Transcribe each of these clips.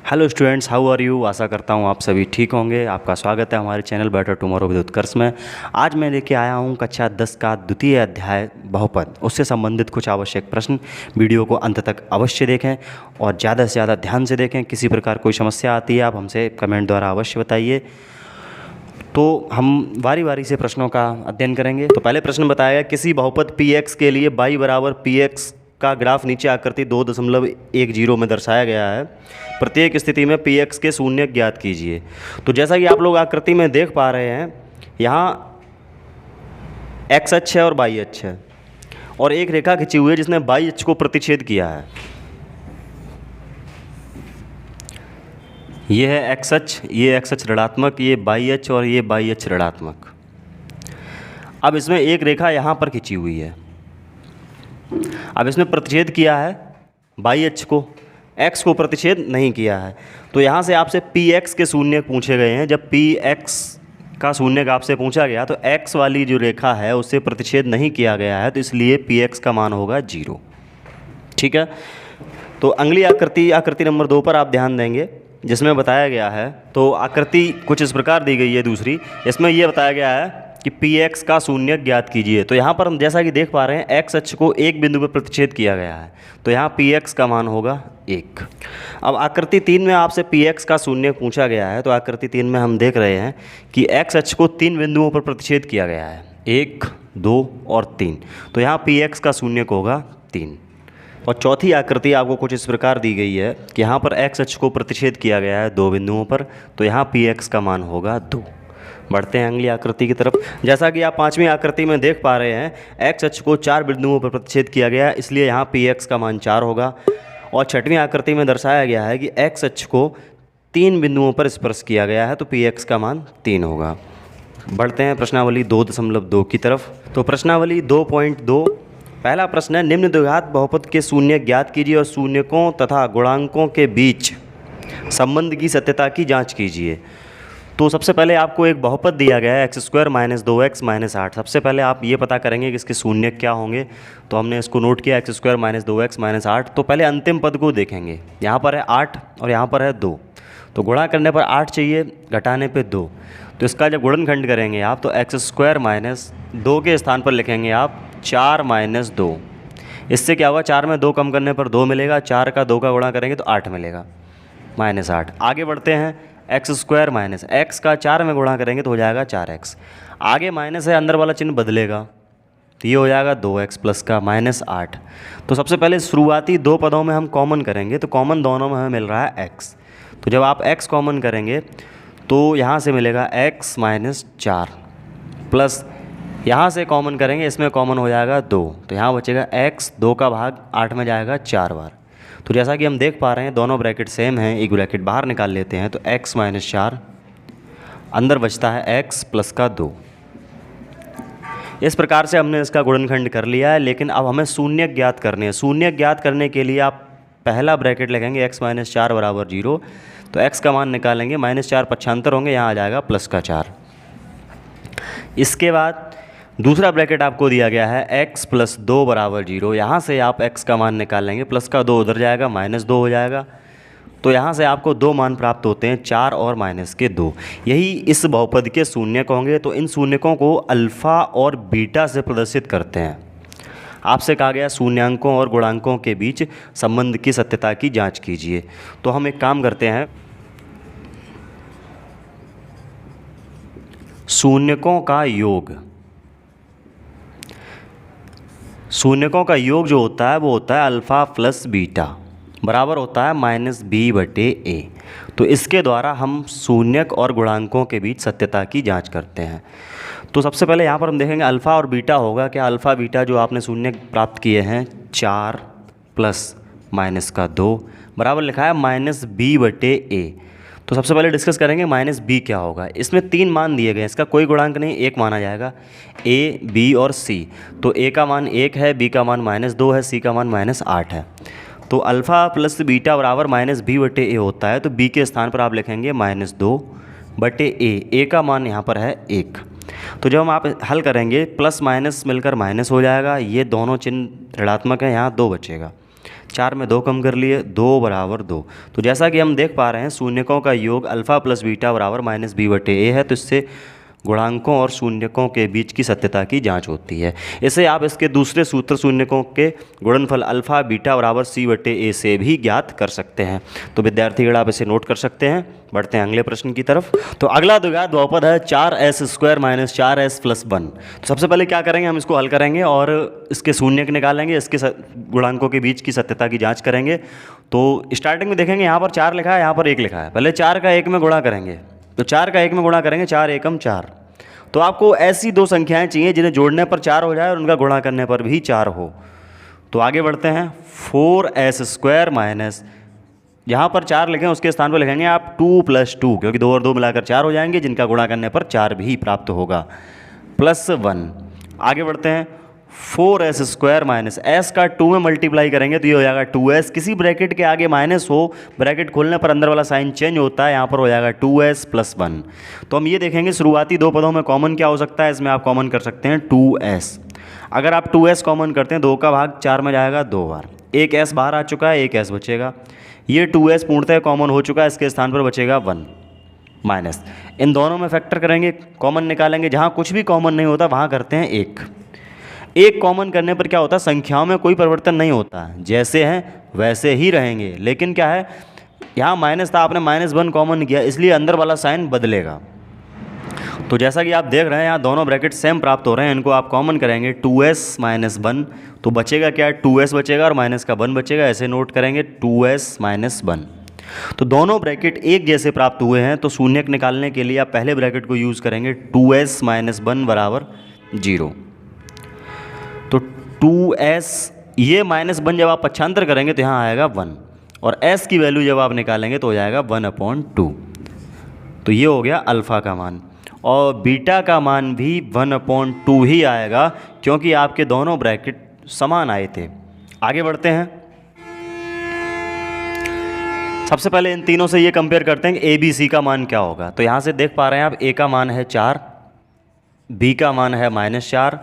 Hello students, how are you. आशा करता हूँ आप सभी ठीक होंगे। आपका स्वागत है हमारे चैनल बेटर टुमारो विद उत्कर्ष में। आज मैं लेके आया हूँ कक्षा 10 का द्वितीय अध्याय बहुपद, उससे संबंधित कुछ आवश्यक प्रश्न। वीडियो को अंत तक अवश्य देखें और ज़्यादा से ज़्यादा ध्यान से देखें। किसी प्रकार कोई समस्या आती है आप हमसे कमेंट द्वारा अवश्य बताइए। तो हम बारी बारी से प्रश्नों का अध्ययन करेंगे। तो पहले प्रश्न बताया गया, किसी बहुपद px के लिए y बराबर px का ग्राफ नीचे आकृति 2.10 में दर्शाया गया है। प्रत्येक स्थिति में px के शून्य ज्ञात कीजिए। तो जैसा कि आप लोग आकृति में देख पा रहे हैं, यहाँ x अक्ष है और y अक्ष है और एक रेखा खींची हुई है जिसने y अक्ष को प्रतिच्छेद किया है। ये है x अक्ष, ये x अक्ष ऋणात्मक, ये y अक्ष और ये y अक्ष ऋणात्मक। अब इसमें एक रेखा यहाँ पर खींची हुई है। अब इसमें प्रतिच्छेद किया है y अक्ष को, x को प्रतिच्छेद नहीं किया है। तो यहाँ से आपसे px के शून्य पूछे गए हैं। जब px का शून्य का आपसे पूछा गया तो x वाली जो रेखा है उससे प्रतिच्छेद नहीं किया गया है, तो इसलिए px का मान होगा 0। ठीक है। तो अगली आकृति नंबर 2 पर आप ध्यान देंगे, जिसमें बताया गया है। तो आकृति कुछ इस प्रकार दी गई है दूसरी, इसमें यह बताया गया है कि px का शून्य ज्ञात कीजिए। तो यहाँ पर हम जैसा कि देख पा रहे हैं x अक्ष को एक बिंदु पर प्रतिच्छेद किया गया है, तो यहाँ px का मान होगा 1। अब आकृति 3 में आपसे px का शून्य पूछा गया है। तो आकृति 3 में हम देख रहे हैं कि x अक्ष को 3 बिंदुओं पर प्रतिच्छेद किया गया है, 1, 2 और 3। तो यहाँ px का शून्य होगा 3। और चौथी आकृति आपको कुछ इस प्रकार दी गई है कि यहाँ पर x अक्ष को प्रतिच्छेद किया गया है 2 बिंदुओं पर, तो यहाँ px का मान होगा 2। बढ़ते हैं अगली आकृति की तरफ। जैसा कि आप 5वीं आकृति में देख पा रहे हैं, x अक्ष को 4 बिंदुओं पर प्रतिच्छेद किया गया है, इसलिए यहाँ px का मान 4 होगा। और 6वीं आकृति में दर्शाया गया है कि x अक्ष को 3 बिंदुओं पर स्पर्श किया गया है, तो px का मान 3 होगा। बढ़ते हैं प्रश्नावली 2.2 की तरफ। तो प्रश्नावली 2.2 पहला प्रश्न है, निम्न द्विघात बहुपद के शून्य ज्ञात कीजिए और शून्यकों तथा गुणांकों के बीच संबंध की सत्यता की जाँच कीजिए। तो सबसे पहले आपको एक बहुपद दिया गया है x² - 2x - 8। सबसे पहले आप ये पता करेंगे कि इसके शून्य क्या होंगे। तो हमने इसको नोट किया x² - 2x - 8। तो पहले अंतिम पद को देखेंगे। यहाँ पर है 8 और यहाँ पर है 2। तो गुणा करने पर 8 चाहिए, घटाने पे 2। तो इसका जब गुणनखंड करेंगे आप तो x² - 2 के स्थान पर लिखेंगे आप 4 - 2। इससे क्या होगा, 4 में 2 कम करने पर 2 मिलेगा, 4 का 2 का गुणा करेंगे तो 8 मिलेगा, -8। आगे बढ़ते हैं, x² - x का 4 में गुणा करेंगे तो हो जाएगा 4x। आगे माइनस है, अंदर वाला चिन्ह बदलेगा तो ये हो जाएगा 2x प्लस का -8। तो सबसे पहले शुरुआती 2 पदों में हम कॉमन करेंगे, तो कॉमन दोनों में हमें मिल रहा है x। तो जब आप x कॉमन करेंगे तो यहाँ से मिलेगा x - 4 प्लस यहाँ से कॉमन करेंगे, इसमें कॉमन हो जाएगा 2। तो यहाँ बचेगा x, 2 का भाग 8 में जाएगा 4 बार। तो जैसा कि हम देख पा रहे हैं दोनों ब्रैकेट सेम हैं, एक ब्रैकेट बाहर निकाल लेते हैं तो x - 4, अंदर बचता है x प्लस का 2। इस प्रकार से हमने इसका गुणनखंड कर लिया है, लेकिन अब हमें शून्य ज्ञात करने हैं। शून्य ज्ञात करने के लिए आप पहला ब्रैकेट लिखेंगे x - 4 बराबर 0। तो x का मान निकालेंगे, -4 पक्षांतर होंगे, यहाँ आ जाएगा प्लस का 4। इसके बाद दूसरा ब्रैकेट आपको दिया गया है x + 2 बराबर 0। यहाँ से आप x का मान निकालेंगे, प्लस का 2 उधर जाएगा, -2 हो जाएगा। तो यहाँ से आपको 2 मान प्राप्त होते हैं, 4 और -2। यही इस बहुपद के शून्यक होंगे। तो इन शून्यकों को अल्फ़ा और बीटा से प्रदर्शित करते हैं। आपसे कहा गया शून्यांकों और गुणांकों के बीच संबंध की सत्यता की जाँच कीजिए। तो हम एक काम करते हैं, शून्यकों का योग जो होता है वो होता है अल्फ़ा प्लस बीटा, बराबर होता है -b/a। तो इसके द्वारा हम शून्यक और गुणांकों के बीच सत्यता की जांच करते हैं। तो सबसे पहले यहाँ पर हम देखेंगे अल्फ़ा और बीटा होगा क्या। अल्फ़ा बीटा जो आपने शून्य प्राप्त किए हैं 4 प्लस -2 बराबर लिखा है -b/a। तो सबसे पहले डिस्कस करेंगे -b क्या होगा। इसमें 3 मान दिए गए हैं, इसका कोई गुणांक नहीं, 1 माना जाएगा, a, b और c। तो a का मान 1 है, b का मान -2 है, c का मान -8 है। तो अल्फ़ा प्लस बीटा बराबर -b/a होता है। तो b के स्थान पर आप लिखेंगे -2/a। a का मान यहाँ पर है 1। तो जब हम आप हल करेंगे प्लस माइनस मिलकर माइनस हो जाएगा, ये दोनों चिन्ह ऋणात्मक है, यहाँ 2 बचेगा। 4 में 2 कम कर लिए, 2 बराबर 2। तो जैसा कि हम देख पा रहे हैं शून्यकों का योग अल्फ़ा प्लस बीटा बराबर माइनस बी बटे ए है, तो इससे गुणांकों और शून्यकों के बीच की सत्यता की जांच होती है। इसे आप इसके दूसरे सूत्र शून्यकों के गुणनफल अल्फ़ा बीटा बराबर सी बटे ए से भी ज्ञात कर सकते हैं। तो विद्यार्थीगण आप इसे नोट कर सकते हैं। बढ़ते हैं अगले प्रश्न की तरफ। तो अगला द्विघात बहुपद है 4s² माइनस 4s प्लस 1। तो सबसे पहले क्या करेंगे, हम इसको हल करेंगे और इसके शून्यक निकालेंगे, इसके गुणांकों के बीच की सत्यता की जाँच करेंगे। तो स्टार्टिंग में देखेंगे यहाँ पर 4 लिखा है, यहाँ पर 1 लिखा है। पहले 4 का 1 में गुणा करेंगे, तो 4 का 1 में गुणा करेंगे, 4 एकम 4। तो आपको ऐसी दो संख्याएं चाहिए जिन्हें जोड़ने पर 4 हो जाए और उनका गुणा करने पर भी 4 हो। तो आगे बढ़ते हैं। 4s² माइनस, यहाँ पर 4 लिखें उसके स्थान पर लिखेंगे आप 2 + 2, क्योंकि 2 और 2 मिलाकर 4 हो जाएंगे, जिनका गुणा करने पर 4 भी प्राप्त होगा, प्लस 1। आगे बढ़ते हैं। 4s² माइनस, s का 2 में मल्टीप्लाई करेंगे तो ये हो जाएगा 2s। किसी ब्रैकेट के आगे माइनस हो, ब्रैकेट खोलने पर अंदर वाला साइन चेंज होता है, यहाँ पर हो जाएगा 2s प्लस 1। तो हम ये देखेंगे शुरुआती दो पदों में कॉमन क्या हो सकता है। इसमें आप कॉमन कर सकते हैं 2s। अगर आप 2s कॉमन करते हैं, 2 का भाग 4 में जाएगा 2 बार, एक s बाहर आ चुका है, एक s बचेगा। ये 2s पूर्णतः कॉमन हो चुका है, इसके स्थान पर बचेगा 1 माइनस। इन दोनों में फैक्टर करेंगे, कॉमन निकालेंगे। जहाँ कुछ भी कॉमन नहीं होता वहाँ करते हैं 1 कॉमन करने पर क्या होता है, संख्याओं में कोई परिवर्तन नहीं होता, जैसे हैं वैसे ही रहेंगे। लेकिन क्या है, यहाँ माइनस था, आपने -1 कॉमन किया, इसलिए अंदर वाला साइन बदलेगा। तो जैसा कि आप देख रहे हैं यहाँ दोनों ब्रैकेट सेम प्राप्त हो रहे हैं, इनको आप कॉमन करेंगे 2s माइनस 1, तो बचेगा क्या, 2s बचेगा और माइनस का 1 बचेगा। ऐसे नोट करेंगे 2s माइनस 1। तो दोनों ब्रैकेट एक जैसे प्राप्त हुए हैं, तो शून्यक निकालने के लिए आप पहले ब्रैकेट को यूज़ करेंगे 2s माइनस 1 बराबर 0। तो 2s, ये -1 जब आप पक्षांतर करेंगे तो यहाँ आएगा 1, और s की वैल्यू जब आप निकालेंगे तो हो जाएगा 1/2। तो ये हो गया अल्फ़ा का मान, और बीटा का मान भी 1/2 ही आएगा, क्योंकि आपके दोनों ब्रैकेट समान आए थे। आगे बढ़ते हैं। सबसे पहले इन तीनों से ये कंपेयर करते हैं कि a b c का मान क्या होगा। तो यहाँ से देख पा रहे हैं आप, a का मान है 4, b का मान है -4,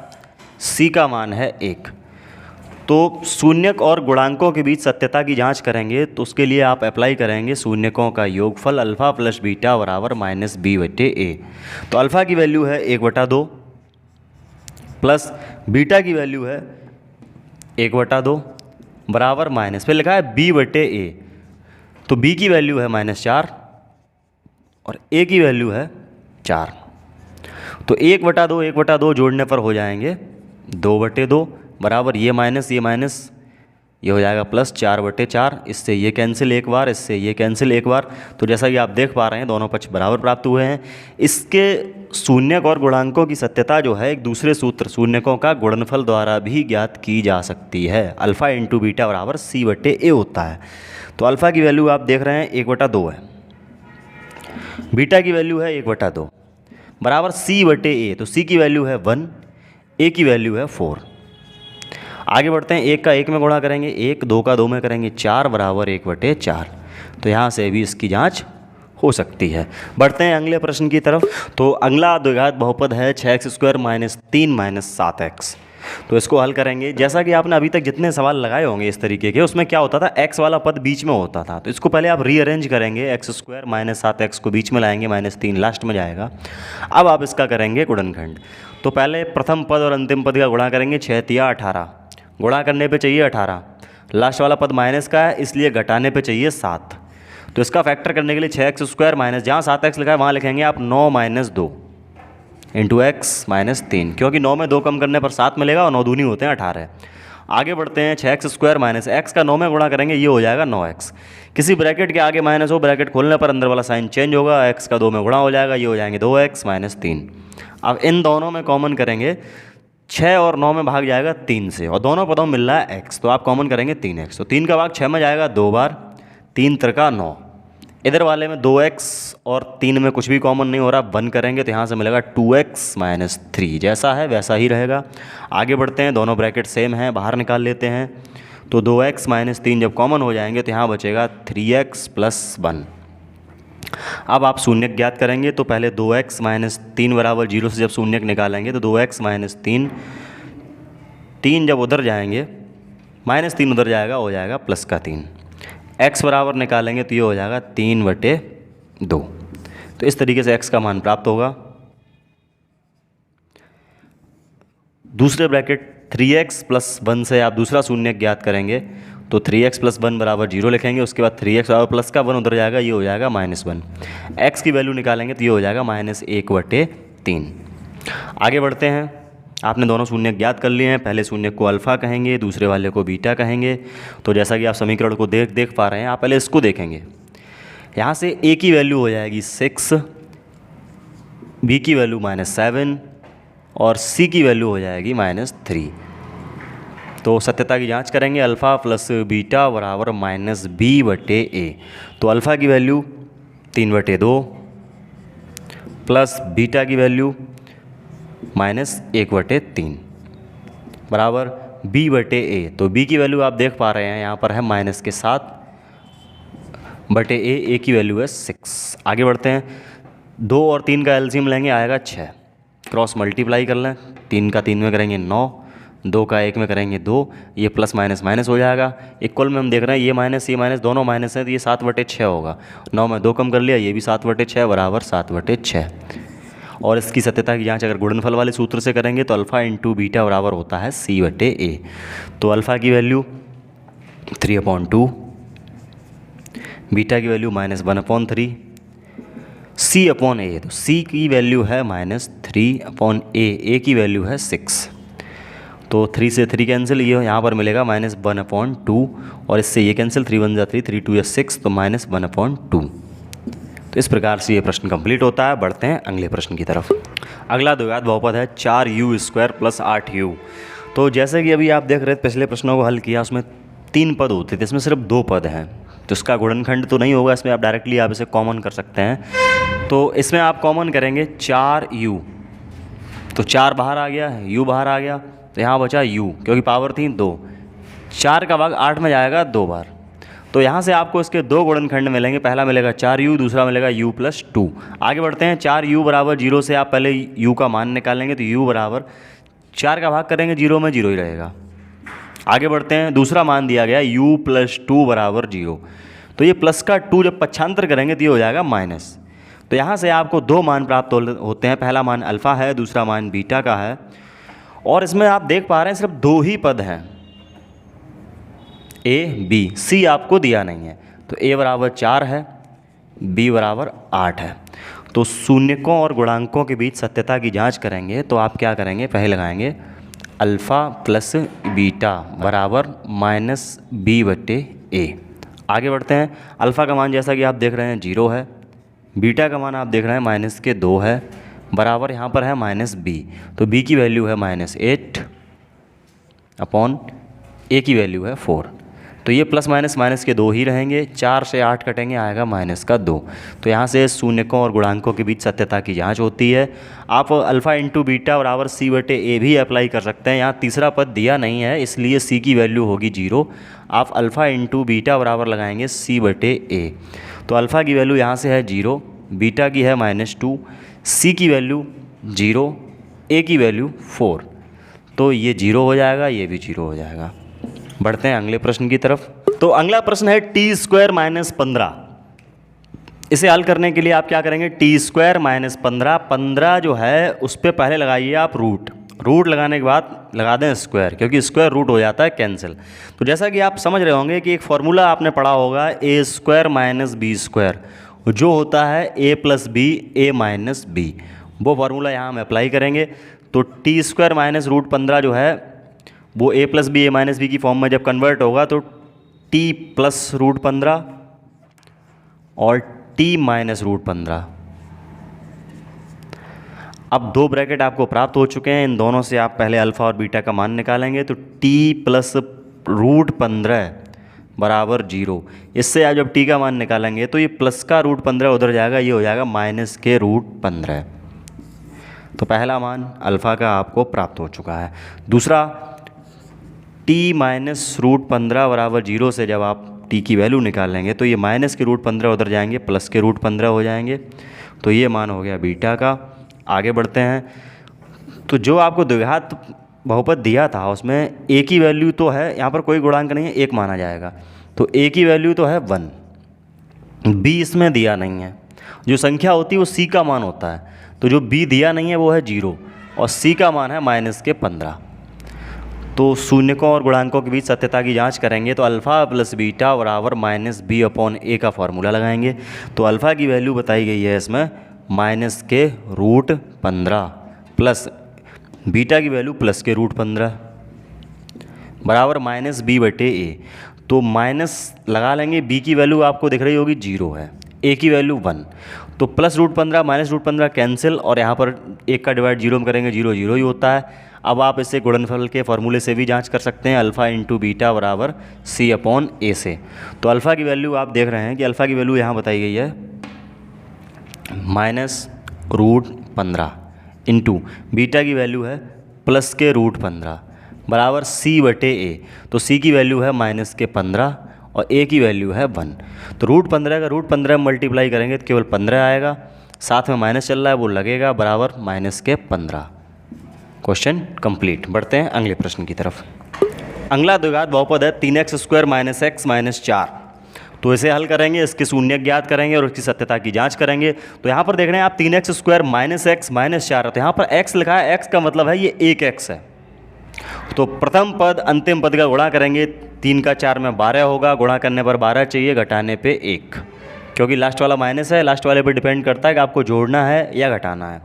c का मान है 1। तो शून्यक और गुणांकों के बीच सत्यता की जांच करेंगे, तो उसके लिए आप अप्लाई करेंगे शून्यकों का योगफल अल्फ़ा प्लस बीटा बराबर -b बटे a। तो अल्फ़ा की वैल्यू है 1/2 प्लस बीटा की वैल्यू है 1/2 बराबर माइनस, फिर लिखा है b बटे a। तो b की वैल्यू है -4 और a की वैल्यू है 4। तो 1/2 1/2 जोड़ने पर हो जाएंगे 2/2 बराबर ये माइनस ये हो जाएगा प्लस 4/4। इससे ये कैंसिल एक बार, इससे ये कैंसिल एक बार। तो जैसा कि आप देख पा रहे हैं दोनों पक्ष बराबर प्राप्त हुए हैं। इसके शून्यक और गुणांकों की सत्यता जो है एक दूसरे सूत्र शून्यकों का गुणनफल द्वारा भी ज्ञात की जा सकती है। अल्फ़ा इंटू बीटा बराबर c बटे a होता है। तो अल्फ़ा की वैल्यू आप देख रहे हैं 1/2 है, बीटा की वैल्यू है 1/2 बराबर c बटे a। तो c की वैल्यू है 1, a की वैल्यू है 4। आगे बढ़ते हैं। 1 का 1 में गुणा करेंगे 1, 2 का 2 में करेंगे 4 बराबर 1/4। तो यहाँ से भी इसकी जांच हो सकती है। बढ़ते हैं अगले प्रश्न की तरफ। तो अगला द्विघात बहुपद है 6x² माइनस 3 माइनस 7x। तो इसको हल करेंगे। जैसा कि आपने अभी तक जितने सवाल लगाए होंगे इस तरीके के, उसमें क्या होता था, x वाला पद बीच में होता था। तो इसको पहले आप रीअरेंज करेंगे, x² माइनस 7x को बीच में लाएंगे, -3 लास्ट में जाएगा। अब आप इसका करेंगे गुणनखंड। तो पहले प्रथम पद और अंतिम पद का गुणा करेंगे, 6 तिया 18, गुणा करने पे चाहिए 18, लास्ट वाला पद माइनस का है इसलिए घटाने पे चाहिए 7। तो इसका फैक्टर करने के लिए 6x² माइनस, जहाँ 7x लिखा है वहाँ लिखेंगे आप 9 - 2 इंटू x - 3, क्योंकि 9 में 2 कम करने पर 7 मिलेगा और 9 दूनी होते हैं 18। आगे बढ़ते हैं। 6x² माइनस x का 9 में गुणा करेंगे, ये हो जाएगा 9x। किसी ब्रैकेट के आगे माइनस हो, ब्रैकेट खोलने पर अंदर वाला साइन चेंज होगा, x का 2 में गुणा हो जाएगा, ये हो जाएंगे 2x - 3। अब इन दोनों में कॉमन करेंगे, 6 और 9 में भाग जाएगा 3 से, और दोनों पदों में मिल रहा है x, तो आप कॉमन करेंगे 3x। तो 3 का भाग 6 में जाएगा 2 बार, 3 त्रिका 9। इधर वाले में 2x और 3 में कुछ भी कॉमन नहीं हो रहा, 1 करेंगे तो यहाँ से मिलेगा 2x - 3। जैसा है वैसा ही रहेगा। आगे बढ़ते हैं। दोनों ब्रैकेट सेम हैं, बाहर निकाल लेते हैं। तो 2x - 3 जब कॉमन हो जाएंगे तो यहाँ बचेगा 3x + 1। अब आप शून्यक ज्ञात करेंगे। तो पहले 2x - 3 बराबर 0 से जब शून्यक निकालेंगे तो 2x - 3 जब उधर जाएंगे -3 उधर जाएगा, हो जाएगा +3। x बराबर निकालेंगे तो ये हो जाएगा 3/2। तो इस तरीके से x का मान प्राप्त होगा। दूसरे ब्रैकेट 3x + 1 से आप दूसरा शून्य ज्ञात करेंगे तो 3x + 1 = 0 लिखेंगे। उसके बाद 3x बराबर प्लस का 1 उधर जाएगा, ये हो जाएगा -1। x की वैल्यू निकालेंगे तो ये हो जाएगा -1/3। आगे बढ़ते हैं। आपने दोनों शून्य ज्ञात कर लिए हैं। पहले शून्य को अल्फ़ा कहेंगे, दूसरे वाले को बीटा कहेंगे। तो जैसा कि आप समीकरण को देख पा रहे हैं, आप पहले इसको देखेंगे। यहाँ से a की वैल्यू हो जाएगी 6, b की वैल्यू -7 और c की वैल्यू हो जाएगी -3। तो सत्यता की जांच करेंगे। अल्फ़ा + बीटा बराबर -b/a। तो अल्फ़ा की वैल्यू 3/2 प्लस बीटा की वैल्यू -1/3 बराबर b/a। तो b की वैल्यू आप देख पा रहे हैं यहाँ पर है -7/a की वैल्यू है 6। आगे बढ़ते हैं। 2 और 3 का एलसीएम लेंगे, आएगा 6। क्रॉस मल्टीप्लाई कर लें, 3 का 3 में करेंगे 9, 2 का 1 में करेंगे 2, ये प्लस माइनस माइनस हो जाएगा। इक्वल में हम देख रहे हैं ये माइनस दोनों माइनस है, तो ये 7/6 होगा। 9 में 2 कम कर लिया, ये भी 7/6 बराबर 7/6। और इसकी सत्यता की जांच अगर गुणनफल वाले सूत्र से करेंगे तो अल्फ़ा × बीटा बराबर होता है c/a। तो अल्फ़ा की वैल्यू 3/2, बीटा की वैल्यू -1/3, c/a। तो c की वैल्यू है -3/a, a की वैल्यू है 6। तो 3 से 3 कैंसिल, ये यहाँ पर मिलेगा -1/2 और इससे ये कैंसिल, 3 × 1 = 3, 3 × 2 = 6, तो -1/2। तो इस प्रकार से ये प्रश्न कंप्लीट होता है। बढ़ते हैं अगले प्रश्न की तरफ। अगला द्विघात बहुपद है 4u² + 8u। तो जैसे कि अभी आप देख रहे थे पिछले प्रश्नों को हल किया, उसमें 3 पद होते थे, इसमें सिर्फ 2 पद हैं। तो इसका गुणनखंड तो नहीं होगा, इसमें आप डायरेक्टली आप इसे कॉमन कर सकते हैं। तो इसमें आप कॉमन करेंगे 4u, तो 4 बाहर आ गया, u बाहर आ गया, तो यहाँ बचा u, क्योंकि पावर थी 2। 4 का भाग 8 में जाएगा 2 बार। तो यहाँ से आपको इसके 2 गुणनखंड मिलेंगे। पहला मिलेगा 4u, दूसरा मिलेगा u + 2। आगे बढ़ते हैं। 4u = 0 से आप पहले u का मान निकालेंगे, तो u बराबर 4 का भाग करेंगे 0 में 0 ही रहेगा। आगे बढ़ते हैं। दूसरा मान दिया गया u + 2 = 0। तो ये प्लस का 2 जब पक्षांतर करेंगे तो ये हो जाएगा माइनस। तो यहाँ से आपको 2 मान प्राप्त होते हैं। पहला मान अल्फ़ा है, दूसरा मान बीटा का है। और इसमें आप देख पा रहे हैं सिर्फ 2 ही पद हैं, a, b, c आपको दिया नहीं है। तो a बराबर 4 है, b बराबर 8 है। तो शून्यकों और गुणांकों के बीच सत्यता की जांच करेंगे तो आप क्या करेंगे, पहले लगाएंगे अल्फ़ा + बीटा बराबर -b/a। आगे बढ़ते हैं। अल्फ़ा का मान जैसा कि आप देख रहे हैं 0 है, बीटा का मान आप देख रहे हैं -2 है, बराबर यहाँ पर है -b। तो b की वैल्यू है -8/a की वैल्यू है 4। तो ये प्लस माइनस के 2 ही रहेंगे। 4 से 8 कटेंगे, आएगा -2। तो यहाँ से शून्यकों और गुणांकों के बीच सत्यता की जांच होती है। आप अल्फ़ा × बीटा बराबर c/a भी अप्लाई कर सकते हैं। यहाँ तीसरा पद दिया नहीं है, इसलिए c की वैल्यू होगी 0। आप अल्फ़ा × बीटा बराबर लगाएंगे c/a। तो अल्फ़ा की वैल्यू यहाँ से है 0, बीटा की है -2, c की वैल्यू 0, a की वैल्यू 4। तो ये 0 हो जाएगा, ये भी 0 हो जाएगा। बढ़ते हैं अगले प्रश्न की तरफ। तो अगला प्रश्न है t² - 15। इसे हल करने के लिए आप क्या करेंगे, t² - 15, 15 जो है उस पर पहले लगाइए आप रूट लगाने के बाद लगा दें स्क्वायर, क्योंकि स्क्वायर रूट हो जाता है कैंसिल। तो जैसा कि आप समझ रहे होंगे कि एक फॉर्मूला आपने पढ़ा होगा a² - b², जो होता है a + b a - b। वो फार्मूला यहाँ हम अप्लाई करेंगे। तो t² - √15 जो है वो a + b a - b की फॉर्म में जब कन्वर्ट होगा तो t + √15 और t - √15। अब 2 ब्रैकेट आपको प्राप्त हो चुके हैं। इन दोनों से आप पहले अल्फ़ा और बीटा का मान निकालेंगे। तो t + √15 बराबर 0। इससे आप जब t का मान निकालेंगे तो ये प्लस का √15 उधर जाएगा, ये हो जाएगा माइनस के √15। तो पहला मान अल्फ़ा का आपको प्राप्त हो चुका है। दूसरा t - √15 बराबर 0 से जब आप t की वैल्यू निकालेंगे तो ये माइनस के √15 उधर जाएंगे, प्लस के √15 हो जाएंगे। तो ये मान हो गया बीटा का। आगे बढ़ते हैं। तो जो आपको द्विघात बहुपद दिया था उसमें a की वैल्यू तो है, यहाँ पर कोई गुणांक नहीं है, 1 माना जाएगा, तो a की वैल्यू तो है 1, b इसमें दिया नहीं है। जो संख्या होती है वो c का मान होता है, तो जो b दिया नहीं है वो है 0 और c का मान है -15। तो शून्यकों और गुणांकों के बीच सत्यता की जांच करेंगे तो अल्फ़ा प्लस बीटा बराबर -b/a का फॉर्मूला लगाएंगे। तो अल्फ़ा की वैल्यू बताई गई है इसमें -√15 प्लस बीटा की वैल्यू +√15 बराबर -b/a। तो माइनस लगा लेंगे, b की वैल्यू आपको दिख रही होगी 0 है, a की वैल्यू 1, तो +√15 -√15 कैंसिल और यहाँ पर 1 का डिवाइड 0 में करेंगे 0 0 ही होता है। अब आप इसे गुणनफल के फॉर्मूले से भी जांच कर सकते हैं, अल्फ़ा इंटू बीटा बराबर c/a से। तो अल्फ़ा की वैल्यू आप देख रहे हैं कि अल्फ़ा की वैल्यू यहाँ बताई गई है -√15 इंटू बीटा की वैल्यू है +√15 बराबर c/a। तो c की वैल्यू है -15 और a की वैल्यू है 1। तो √15 का √15 मल्टीप्लाई करेंगे तो केवल 15 आएगा, साथ में माइनस चल रहा है वो लगेगा, बराबर -15। Question complete. बढ़ते हैं अगले प्रश्न की तरफ। अगला द्विघात बहुपद है 3x² - x - 4। तो इसे हल करेंगे, इसके शून्य ज्ञात करेंगे और उसकी सत्यता की जांच करेंगे। तो यहाँ पर देख रहे हैं आप 3x² - x - 4, तो यहाँ पर x लिखा है, x का मतलब है ये 1x है। तो प्रथम पद अंतिम पद का गुणा करेंगे, 3 का 4 में 12 होगा, गुणा करने पर 12 चाहिए, घटाने पे 1, क्योंकि लास्ट वाला माइनस है, लास्ट वाले पे डिपेंड करता है कि आपको जोड़ना है या घटाना है।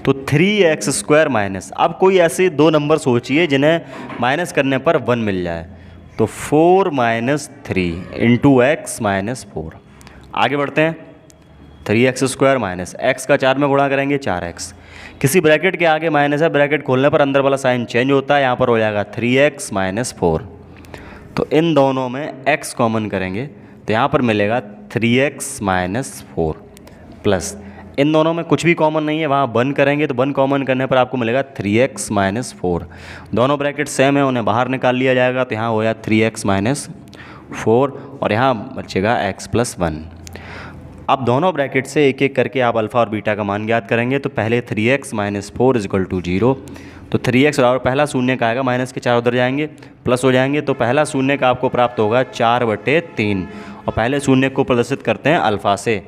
तो 3x² माइनस, अब कोई ऐसे दो नंबर सोचिए जिन्हें माइनस करने पर 1 मिल जाए, तो 4 - 3 इंटू x - 4। आगे बढ़ते हैं, 3x² माइनस x का 4 में गुणा करेंगे 4x, किसी ब्रैकेट के आगे माइनस है, ब्रैकेट खोलने पर अंदर वाला साइन चेंज होता है, यहाँ पर हो जाएगा 3x - 4। तो इन दोनों में x कॉमन करेंगे तो यहाँ पर मिलेगा 3x - 4 प्लस इन दोनों में कुछ भी कॉमन नहीं है, वहाँ 1 करेंगे तो 1 कॉमन करने पर आपको मिलेगा 3x - 4। दोनों ब्रैकेट सेम है, उन्हें बाहर निकाल लिया जाएगा, तो यहाँ हो जाए 3x - 4 और यहाँ बचेगा x + 1। अब दोनों ब्रैकेट से एक एक करके आप अल्फ़ा और बीटा का मान ज्ञात करेंगे। तो पहले 3x - 4 = 0, तो 3x और पहला शून्य का आएगा, माइनस के 4 उधर जाएंगे, प्लस हो जाएंगे, तो पहला शून्य का आपको प्राप्त होगा 4/3 और पहले शून्य को प्रदर्शित करते हैं अल्फ़ा से।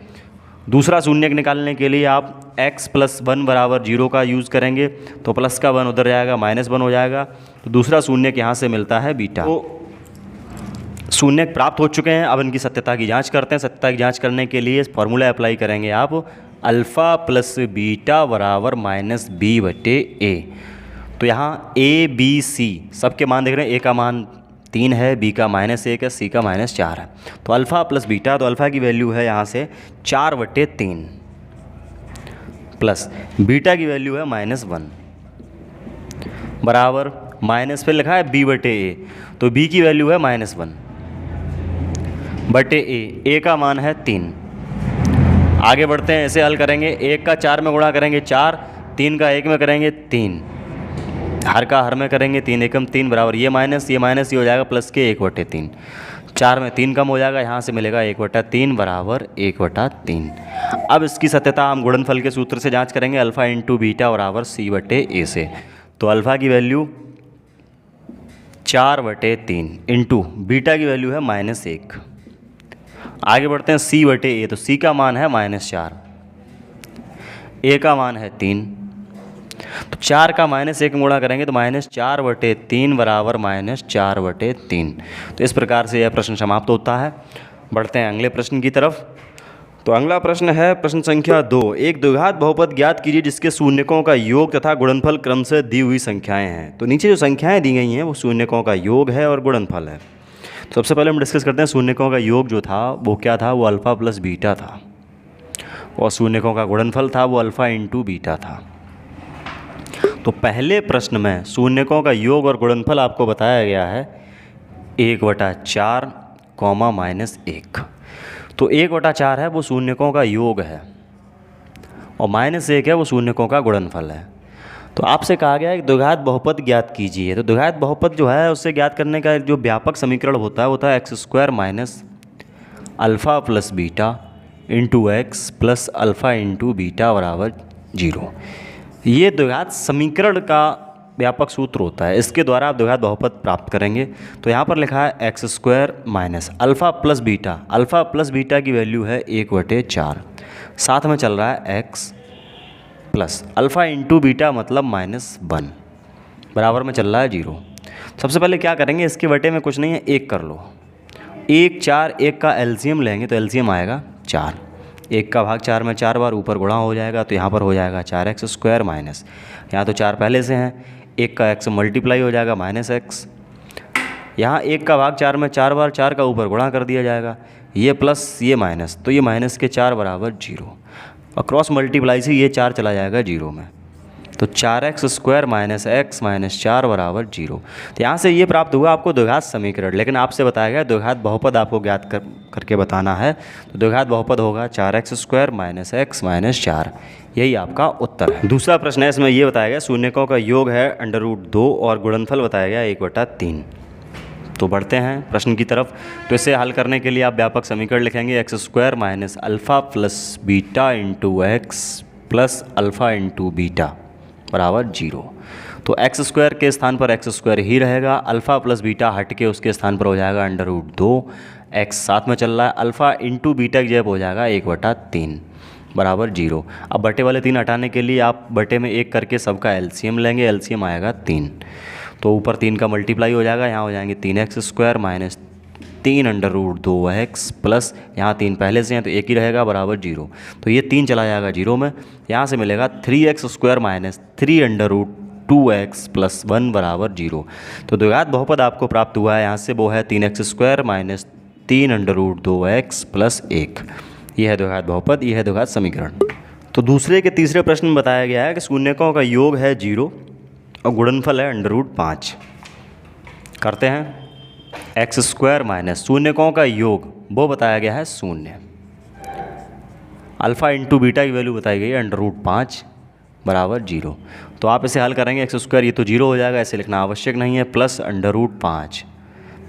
दूसरा शून्य निकालने के लिए आप x + 1 = 0 का यूज़ करेंगे, तो प्लस का 1 उधर जाएगा, -1 हो जाएगा, तो दूसरा शून्य यहाँ से मिलता है बीटा। तो शून्य प्राप्त हो चुके हैं, अब इनकी सत्यता की जांच करते हैं। सत्यता की जांच करने के लिए फॉर्मूला अप्लाई करेंगे आप, अल्फ़ा प्लस बीटा बराबर -b/a। तो यहाँ a b c सबके मान देख रहे हैं, a का मान 3 है, b का -1 है, c का -4 है। तो अल्फ़ा प्लस बीटा, तो अल्फ़ा की वैल्यू है यहाँ से 4/3 प्लस बीटा की वैल्यू है -1 बराबर माइनस फिर लिखा है b/a, तो b की वैल्यू है -1/a, a का मान है 3। आगे बढ़ते हैं, ऐसे हल करेंगे, 1 का 4 में गुणा करेंगे 4, 3 का 1 में करेंगे 3, हर का हर में करेंगे 3 एकम 3 बराबर ये माइनस ये हो जाएगा प्लस के 1/3, 4 में 3 कम हो जाएगा, यहाँ से मिलेगा 1/3 बराबर 1/3। अब इसकी सत्यता हम गुणनफल के सूत्र से जांच करेंगे, अल्फ़ा इंटू बीटा बराबर c/a से। तो अल्फ़ा की वैल्यू 4/3 इंटू बीटा की वैल्यू है -1। आगे बढ़ते हैं c/a, तो c का मान है -4, a का मान है 3, तो 4 का -1 गुणा करेंगे तो -4/3 बराबर -4/3। तो इस प्रकार से यह प्रश्न समाप्त होता है। बढ़ते हैं अगले प्रश्न की तरफ। तो अगला प्रश्न है प्रश्न संख्या 2, एक द्विघात बहुपद ज्ञात कीजिए जिसके शून्यकों का योग तथा गुणनफल क्रम से दी हुई संख्याएं हैं। तो नीचे जो संख्याएं दी गई हैं वो शून्यकों का योग है और गुणनफल है। तो सबसे पहले हम डिस्कस करते हैं शून्यकों का योग जो था वो क्या था, वो अल्फ़ा प्लस बीटा था, और शून्यकों का गुणनफल था वो अल्फ़ा इंटू बीटा था। तो पहले प्रश्न में शून्यकों का योग और गुणनफल आपको बताया गया है 1/4, -1। तो 1/4 है वो शून्यकों का योग है और -1 है वो शून्यकों का गुणनफल है। तो आपसे कहा गया है कि द्विघात बहुपद ज्ञात कीजिए। तो द्विघात बहुपद जो है उससे ज्ञात करने का जो व्यापक समीकरण होता है x² minus alpha plus beta into x plus alpha into beta बराबर 0। ये द्विघात समीकरण का व्यापक सूत्र होता है, इसके द्वारा आप द्विघात बहुपद प्राप्त करेंगे। तो यहाँ पर लिखा है x square minus alpha plus beta, alpha plus beta की वैल्यू है 1/4, साथ में चल रहा है x plus alpha into beta मतलब -1, बराबर में चल रहा है 0। सबसे पहले क्या करेंगे, इसके बटे में कुछ नहीं है, 1 कर लो। 1 4, 1 का एलसीएम लेंगे तो एलसीएम आएगा 4, 1 का भाग 4 में 4 बार ऊपर गुणा हो जाएगा, तो यहाँ पर हो जाएगा 4x स्क्वायर माइनस, यहाँ तो 4 पहले से हैं, 1 का x मल्टीप्लाई हो जाएगा -x, यहाँ 1 का भाग 4 में 4 बार 4 का ऊपर गुणा कर दिया जाएगा, ये प्लस ये माइनस, तो ये माइनस के 4 बराबर 0, और क्रॉस मल्टीप्लाई से ये 4 चला जाएगा 0 में, तो 4x square minus x minus 4 बराबर 0। तो यहाँ से ये प्राप्त हुआ आपको द्विघात समीकरण, लेकिन आपसे बताया गया द्विघात बहुपद आपको ज्ञात करके बताना है। तो द्विघात बहुपद होगा 4x square minus x minus 4, यही आपका उत्तर है। दूसरा प्रश्न है, इसमें ये बताया गया शून्यकों का योग है √2 और गुणनफल बताया गया 1/3। तो बढ़ते हैं प्रश्न की तरफ। तो इसे हल करने के लिए आप व्यापक समीकरण लिखेंगे, x square minus alpha plus beta into x plus alpha into beta बराबर 0। तो एक्स स्क्वायर के स्थान पर एक्स स्क्वायर ही रहेगा, अल्फ़ा प्लस बीटा हट के उसके स्थान पर हो जाएगा √2, एक्स साथ में चल रहा है, अल्फ़ा इंटू बीटा की जगह हो जाएगा 1/3 बराबर 0। अब बटे वाले 3 हटाने के लिए आप बटे में 1 करके सबका एलसीएम लेंगे, एलसीएम आएगा 3, तो ऊपर 3 का मल्टीप्लाई हो जाएगा, यहाँ हो जाएंगे 3x square minus 3√2x plus यहाँ 3 पहले से हैं तो 1 ही रहेगा बराबर 0, तो ये 3 चला जाएगा 0 में, यहाँ से मिलेगा 3x square minus 3√2x plus 1 बराबर 0। तो द्विघात बहुपद आपको प्राप्त हुआ है यहाँ से, वो है 3x square minus 3√2x plus 1, यह है द्विघात बहुपद, यह है द्विघात समीकरण। तो दूसरे के तीसरे प्रश्न में बताया गया है कि शून्यकों का योग है 0 और गुणनफल है √5। करते हैं, एक्स स्क्वायर माइनस शून्यकों का योग वो बताया गया है 0, अल्फ़ा इंटू बीटा की वैल्यू बताई गई है √5 बराबर 0। तो आप इसे हल करेंगे, एक्स स्क्वायर ये तो 0 हो जाएगा, ऐसे लिखना आवश्यक नहीं है, प्लस √5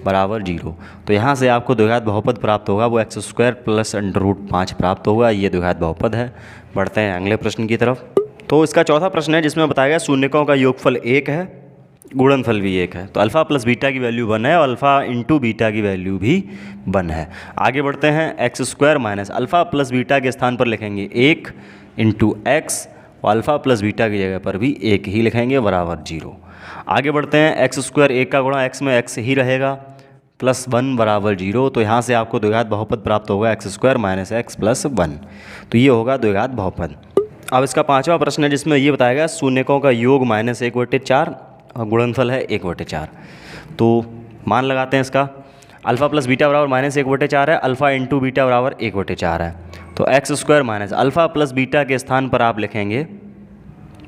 बराबर 0। तो यहाँ से आपको द्विघात बहुपद प्राप्त होगा, वो एक्स स्क्वायर प्लस √5 प्राप्त होगा, ये द्विघात बहुपद है। बढ़ते हैं अगले प्रश्न की तरफ। तो इसका चौथा प्रश्न है जिसमें बताया गया शून्यकों का योगफल 1 है, गुणनफल भी 1 है। तो अल्फ़ा प्लस बीटा की वैल्यू 1 है और अल्फ़ा इंटू बीटा की वैल्यू भी 1 है। आगे बढ़ते हैं, x square minus alpha plus beta के स्थान पर लिखेंगे 1 इंटू एक्स और अल्फ़ा प्लस बीटा की जगह पर भी 1 ही लिखेंगे बराबर 0। आगे बढ़ते हैं, एक्स स्क्वायर 1 का गुणा एक्स में एक्स ही रहेगा प्लस 1 बराबर 0। तो यहाँ से आपको द्विघात बहुपद प्राप्त होगा x square minus x plus 1, तो ये होगा द्विघात बहुपद। अब इसका पांचवा प्रश्न है जिसमें ये बताया गया शून्यकों का योग -1/4 और गुणनफल है 1/4। तो मान लगाते हैं इसका, अल्फ़ा प्लस बीटा बराबर -1/4 है, अल्फ़ा इंटू बीटा बराबर 1/4 है। तो x square minus alpha plus beta के स्थान पर आप लिखेंगे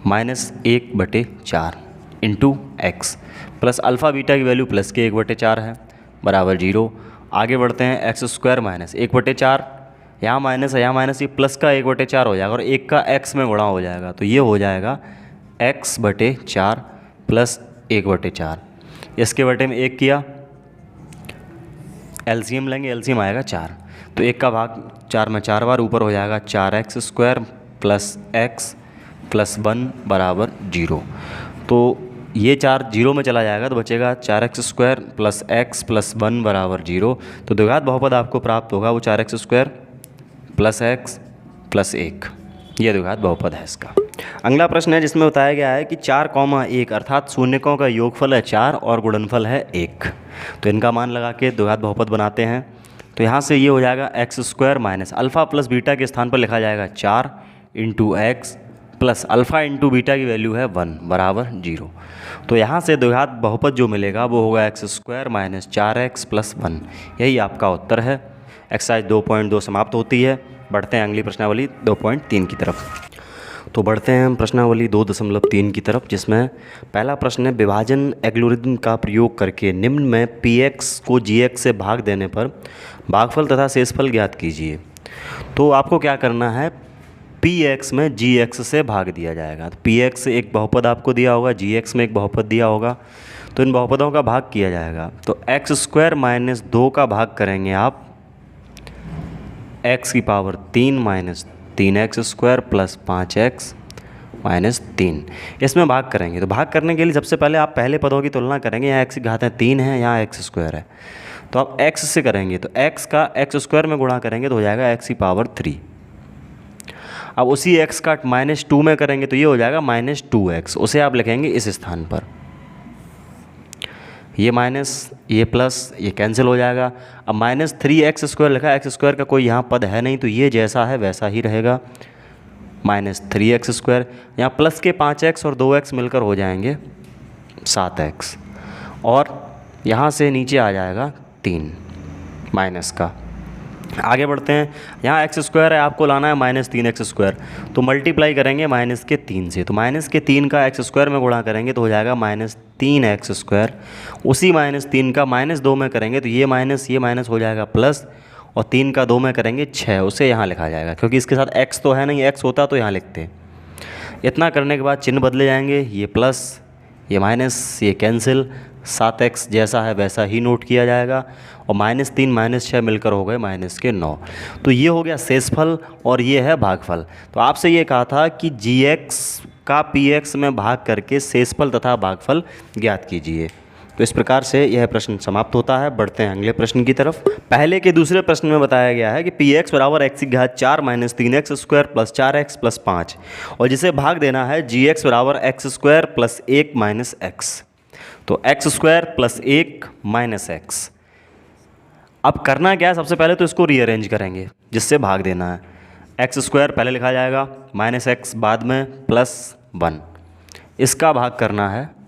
-1/4 into x plus alpha beta की वैल्यू प्लस के 1/4 है बराबर 0। आगे बढ़ते हैं, एक्स स्क्वायर माइनस 1/4, यहाँ माइनस है, यहाँ माइनस, ये प्लस का 1/4 हो जाएगा और 1 का x में गुणा हो जाएगा, तो ये हो जाएगा x/4 प्लस 1/4। इसके बटे में 1 किया, एलसीएम लेंगे, एलसीएम आएगा 4, तो 1 का भाग 4 में 4 बार ऊपर हो जाएगा 4x square plus x plus 1 बराबर 0। तो ये 4 0 में चला जाएगा तो बचेगा 4x square plus x plus 1 बराबर 0। तो द्विघात बहुपद आपको प्राप्त होगा वो 4x square plus x plus 1, ये द्विघात बहुपद है इसका। अगला प्रश्न है जिसमें बताया गया है कि 4,1 अर्थात शून्यकों का योगफल है 4 और गुणनफल है 1। तो इनका मान लगा के द्विघात बहुपद बनाते हैं। तो यहाँ से ये हो जाएगा x square minus alpha plus beta के स्थान पर लिखा जाएगा 4 into x plus alpha into beta की वैल्यू है 1 बराबर 0। तो यहाँ से द्विघात बहुपद जो मिलेगा वो होगा x square minus 4x plus 1, यही आपका उत्तर है। एक्सरसाइज 2.2 समाप्त होती है। बढ़ते हैं अगली प्रश्नावली 2.3 की तरफ। तो बढ़ते हैं हम प्रश्नावली 2.3 की तरफ, जिसमें पहला प्रश्न है विभाजन एल्गोरिथम का प्रयोग करके निम्न में px को gx से भाग देने पर भागफल तथा शेषफल ज्ञात कीजिए। तो आपको क्या करना है, px में gx से भाग दिया जाएगा। तो px एक बहुपद आपको दिया होगा, gx में एक बहुपद दिया होगा, तो इन बहुपदों का भाग किया जाएगा। तो एक्स स्क्वायर माइनस 2 का भाग करेंगे आप x की power 3 minus 3x square plus 5x -3। इसमें भाग करेंगे तो भाग करने के लिए सबसे पहले आप पहले पदों की तुलना करेंगे। यहाँ x की घात 3 है, यहाँ x² है, तो आप x से करेंगे तो x का x² में गुणा करेंगे तो हो जाएगा x⁻3। अब उसी x का -2 में करेंगे तो ये हो जाएगा -2x। उसे आप लिखेंगे इस स्थान पर, ये माइनस ये प्लस ये कैंसिल हो जाएगा। अब -3x² लिखा है, x² का कोई यहाँ पद है नहीं तो ये जैसा है वैसा ही रहेगा, -3x²। यहाँ प्लस के 5x और 2x मिलकर हो जाएंगे 7x, और यहाँ से नीचे आ जाएगा 3 माइनस का। आगे बढ़ते हैं, यहाँ x² है, आपको लाना है -3x², तो मल्टीप्लाई करेंगे -3 से, तो -3 का x² में गुणा करेंगे तो हो जाएगा -3x²। उसी -3 का -2 में करेंगे तो ये माइनस हो जाएगा प्लस, और 3 का 2 में करेंगे 6, उसे यहाँ लिखा जाएगा क्योंकि इसके साथ x तो है नहीं, x होता तो यहाँ लिखते। इतना करने के बाद चिन्ह बदले जाएंगे, ये प्लस ये माइनस ये कैंसिल, 7x जैसा है वैसा ही नोट किया जाएगा, और -3 -6 मिलकर हो गए -9। तो ये हो गया शेषफल और ये है भागफल। तो आपसे ये कहा था कि gx का px में भाग करके शेषफल तथा भागफल ज्ञात कीजिए। तो इस प्रकार से यह प्रश्न समाप्त होता है। बढ़ते हैं अगले प्रश्न की तरफ। पहले के दूसरे प्रश्न में बताया गया है कि px बराबर x की घात 4 -3x² + 4x + 5, और जिसे भाग देना है gx बराबर x² + 1 - x। तो x² + 1 - x। अब करना क्या है, सबसे पहले तो इसको रीअरेंज करेंगे जिससे भाग देना है। x² पहले लिखा जाएगा, -x बाद में, +1। इसका भाग करना है,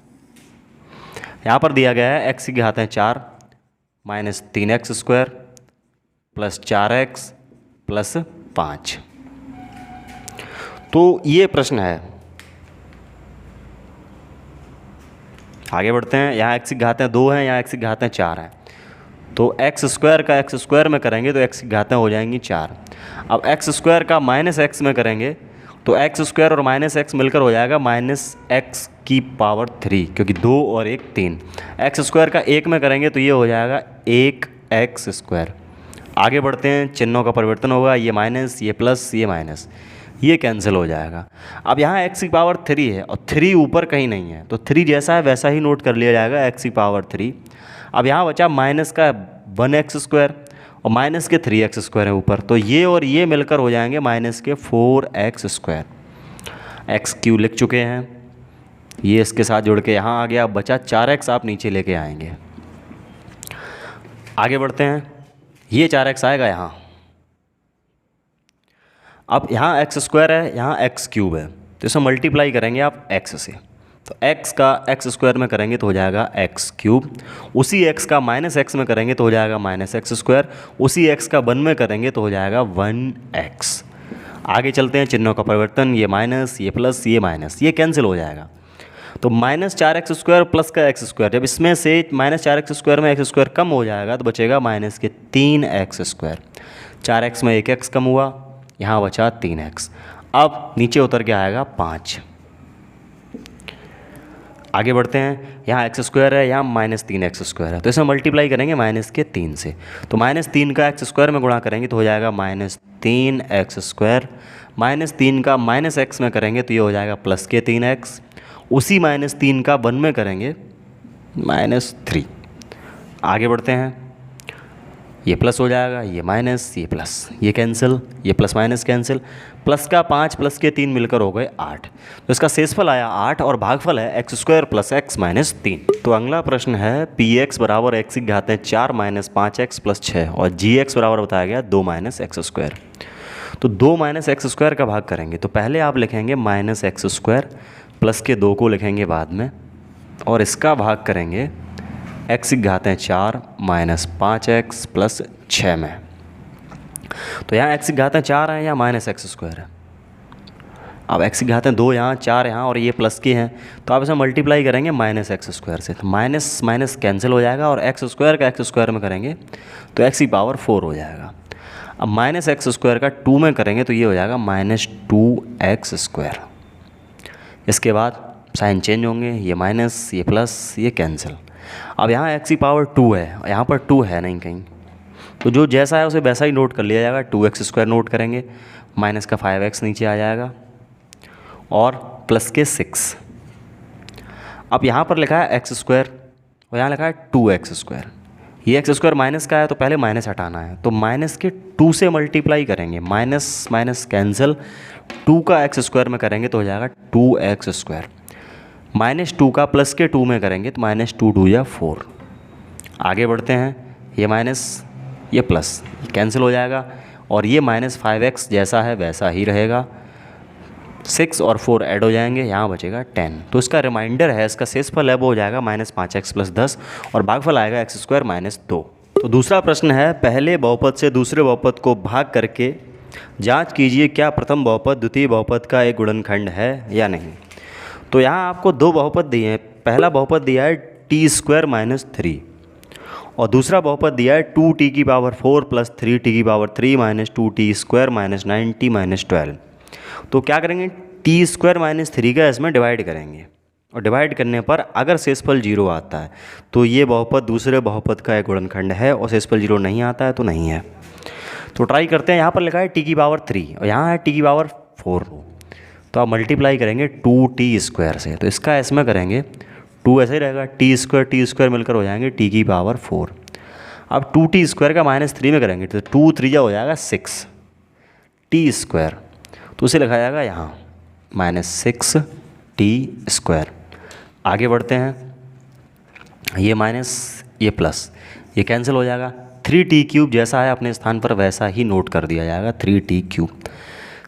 यहाँ पर दिया गया है x की घात 4 -3x² + 4x + 5। तो ये प्रश्न है। आगे बढ़ते हैं, यहाँ x की घातें 2 हैं, यहाँ x की घातें 4 हैं, तो x² का x² में करेंगे तो x की घातें हो जाएंगी 4। अब x² का -x में करेंगे तो x² और -x मिलकर हो जाएगा -x⁻3, क्योंकि 2 और 1 3। x² का 1 में करेंगे तो ये हो जाएगा 1x²। आगे बढ़ते हैं, चिन्हों का परिवर्तन होगा, ये माइनस ये प्लस ये माइनस, ये कैंसिल हो जाएगा। अब यहाँ x⁻3 है और 3 ऊपर कहीं नहीं है, तो 3 जैसा है वैसा ही नोट कर लिया जाएगा, x⁻3। अब यहाँ बचा माइनस का 1x² और माइनस के 3x² है ऊपर, तो ये और ये मिलकर हो जाएंगे माइनस के 4x²। x³ लिख चुके हैं, ये इसके साथ जुड़ के यहाँ आ गया। अब बचा 4x, आप नीचे लेके आएंगे। आगे बढ़ते हैं, ये 4x आएगा यहाँ। अब यहाँ x² है, यहाँ x³ है, तो इसे मल्टीप्लाई करेंगे आप x से, तो x का x² में करेंगे तो हो जाएगा x³। उसी x का -x में करेंगे तो हो जाएगा -x²। उसी x का 1 में करेंगे तो हो जाएगा 1x। आगे चलते हैं, चिन्हों का परिवर्तन, ये माइनस ये प्लस ये माइनस, ये कैंसिल हो जाएगा। तो -4x² प्लस का x², जब इसमें से -4x² में x² कम हो जाएगा तो बचेगा -3x²। 4x में 1x कम हुआ, यहाँ बचा 3x। अब नीचे उतर के आएगा 5। आगे बढ़ते हैं, यहाँ x² है, यहाँ -3x² है, तो इसे मल्टीप्लाई करेंगे -3 से, तो -3 का x² में गुणा करेंगे तो हो जाएगा -3x²। -3 का -x में करेंगे तो ये हो जाएगा +3x। उसी -3 का 1 में करेंगे -3। आगे बढ़ते हैं, ये प्लस हो जाएगा, ये माइनस ये प्लस, ये कैंसिल, ये प्लस माइनस कैंसिल, प्लस का 5 प्लस के 3 मिलकर हो गए 8। तो इसका शेषफल आया 8 और भागफल है x² + x - 3। तो अगला प्रश्न है px बराबर x की घातें 4 - 5x + 6 और gx बराबर बताया गया 2 - x²। तो 2 - x² का भाग करेंगे तो पहले आप लिखेंगे -x², प्लस के 2 को लिखेंगे बाद में, और इसका भाग करेंगे x की घातें 4 - 5x + 6 में। तो यहाँ x की घातें 4 हैं, यहाँ -x² है। अब x की घातें 2 यहाँ 4 यहाँ और ये प्लस की हैं, तो आप इसे मल्टीप्लाई करेंगे -x² से, तो माइनस माइनस कैंसिल हो जाएगा, और x² का x² में करेंगे तो x⁻4 हो जाएगा। अब -x² का 2 में करेंगे तो ये हो जाएगा -2x²। इसके बाद साइन चेंज होंगे, ये माइनस ये प्लस ये कैंसिल। अब यहाँ x⁻2 है, यहाँ पर 2 है नहीं कहीं, तो जो जैसा है उसे वैसा ही नोट कर लिया जाएगा। 2x² नोट करेंगे, माइनस का 5x नीचे आ जाएगा, और प्लस के 6। अब यहाँ पर लिखा है एक्स स्क्वायर और यहाँ लिखा है 2x²। ये एक्स स्क्वायर माइनस का है तो पहले माइनस हटाना है, तो माइनस के 2 से मल्टीप्लाई करेंगे, माइनस माइनस कैंसिल, 2 का एक्स स्क्वायर में करेंगे तो हो जाएगा 2x²। -2 का प्लस के 2 में करेंगे तो -2 2 या 4। आगे बढ़ते हैं, ये माइनस ये प्लस कैंसिल हो जाएगा और ये -5x जैसा है वैसा ही रहेगा, 6 और 4 ऐड हो जाएंगे, यहाँ बचेगा 10। तो इसका रिमाइंडर है, इसका शेषफल है वो हो जाएगा -5x + 10 और भागफल आएगा x² - 2। तो दूसरा प्रश्न है, पहले बहुपद से दूसरे बहुपद को भाग करके जांच कीजिए क्या प्रथम बहुपद द्वितीय बहुपद का एक गुणनखंड है या नहीं। तो यहाँ आपको दो बहुपद दिए हैं, पहला बहुपद दिया है t² - 3 और दूसरा बहुपद दिया है 2t⁴ + 3t⁴ - 2t² - 90 - 12। तो क्या करेंगे, t² - 3 का इसमें डिवाइड करेंगे और डिवाइड करने पर अगर शेषफल 0 आता है तो ये बहुपद दूसरे बहुपद का एक गुणनखंड है और शेषफल 0 नहीं आता है तो नहीं है। तो ट्राई करते हैं, यहाँ पर लिखा है t³ और यहाँ है t⁴ तो आप मल्टीप्लाई करेंगे 2t² से, तो इसका इसमें करेंगे 2 ऐसे ही रहेगा, t² मिलकर हो जाएंगे t⁴। अब 2t² का -3 में करेंगे तो 2 3 हो जाएगा 6 t², तो उसे लिखा जाएगा यहाँ -6t²। आगे बढ़ते हैं, ये माइनस ये प्लस ये कैंसिल हो जाएगा, 3t³ जैसा है अपने स्थान पर वैसा ही नोट कर दिया जाएगा 3t³।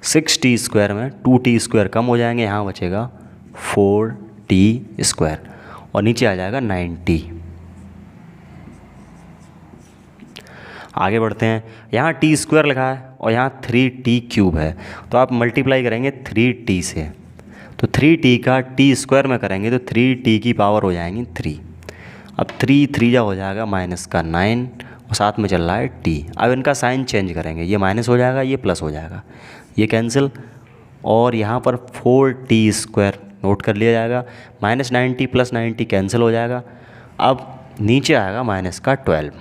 6t² में 2t² कम हो जाएंगे, यहाँ बचेगा 4t² और नीचे आ जाएगा 90। आगे बढ़ते हैं, यहाँ t² लिखा है और यहाँ 3t³ है तो आप मल्टीप्लाई करेंगे 3t से, तो 3t का t² में करेंगे तो 3t की पावर हो जाएंगी 3। अब 3 3 हो जाएगा -9 और साथ में चल रहा है t। अब इनका साइन चेंज करेंगे, ये माइनस हो जाएगा ये प्लस हो जाएगा, ये कैंसिल और यहाँ पर 4t² नोट कर लिया जाएगा, -90 + 90 कैंसिल हो जाएगा। अब नीचे आएगा -12।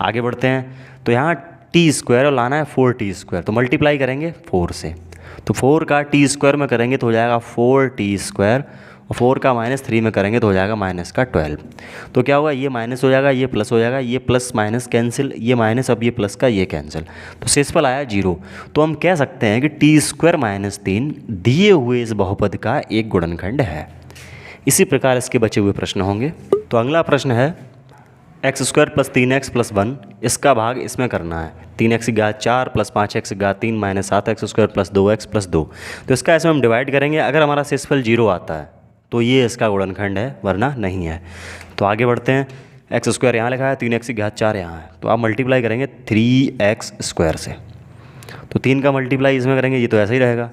आगे बढ़ते हैं, तो यहाँ t² और लाना है 4t² तो मल्टीप्लाई करेंगे 4 से, तो 4 का t² में करेंगे तो हो जाएगा 4t² और 4 का -3 में करेंगे तो हो जाएगा -12। तो क्या होगा, ये माइनस हो जाएगा ये प्लस हो जाएगा, ये प्लस माइनस कैंसिल, ये माइनस अब ये प्लस का ये कैंसिल, तो शेषफल आया 0। तो हम कह सकते हैं कि t² - 3 दिए हुए इस बहुपद का एक गुणनखंड है। इसी प्रकार इसके बचे हुए प्रश्न होंगे। तो अगला प्रश्न है x² + 3x + 1 इसका भाग इसमें करना है, 3x की घात 4 + 5x की घात 3 - 7x² + 2x + 2। तो इसका इसमें हम डिवाइड करेंगे, अगर हमारा शेषफल 0 आता है तो ये इसका गुणनखंड है वरना नहीं है। तो आगे बढ़ते हैं, x² यहाँ लिखा है, 3x की घात 4 यहाँ है, तो आप मल्टीप्लाई करेंगे 3x² से, तो 3 का मल्टीप्लाई इसमें करेंगे, ये तो ऐसा ही रहेगा,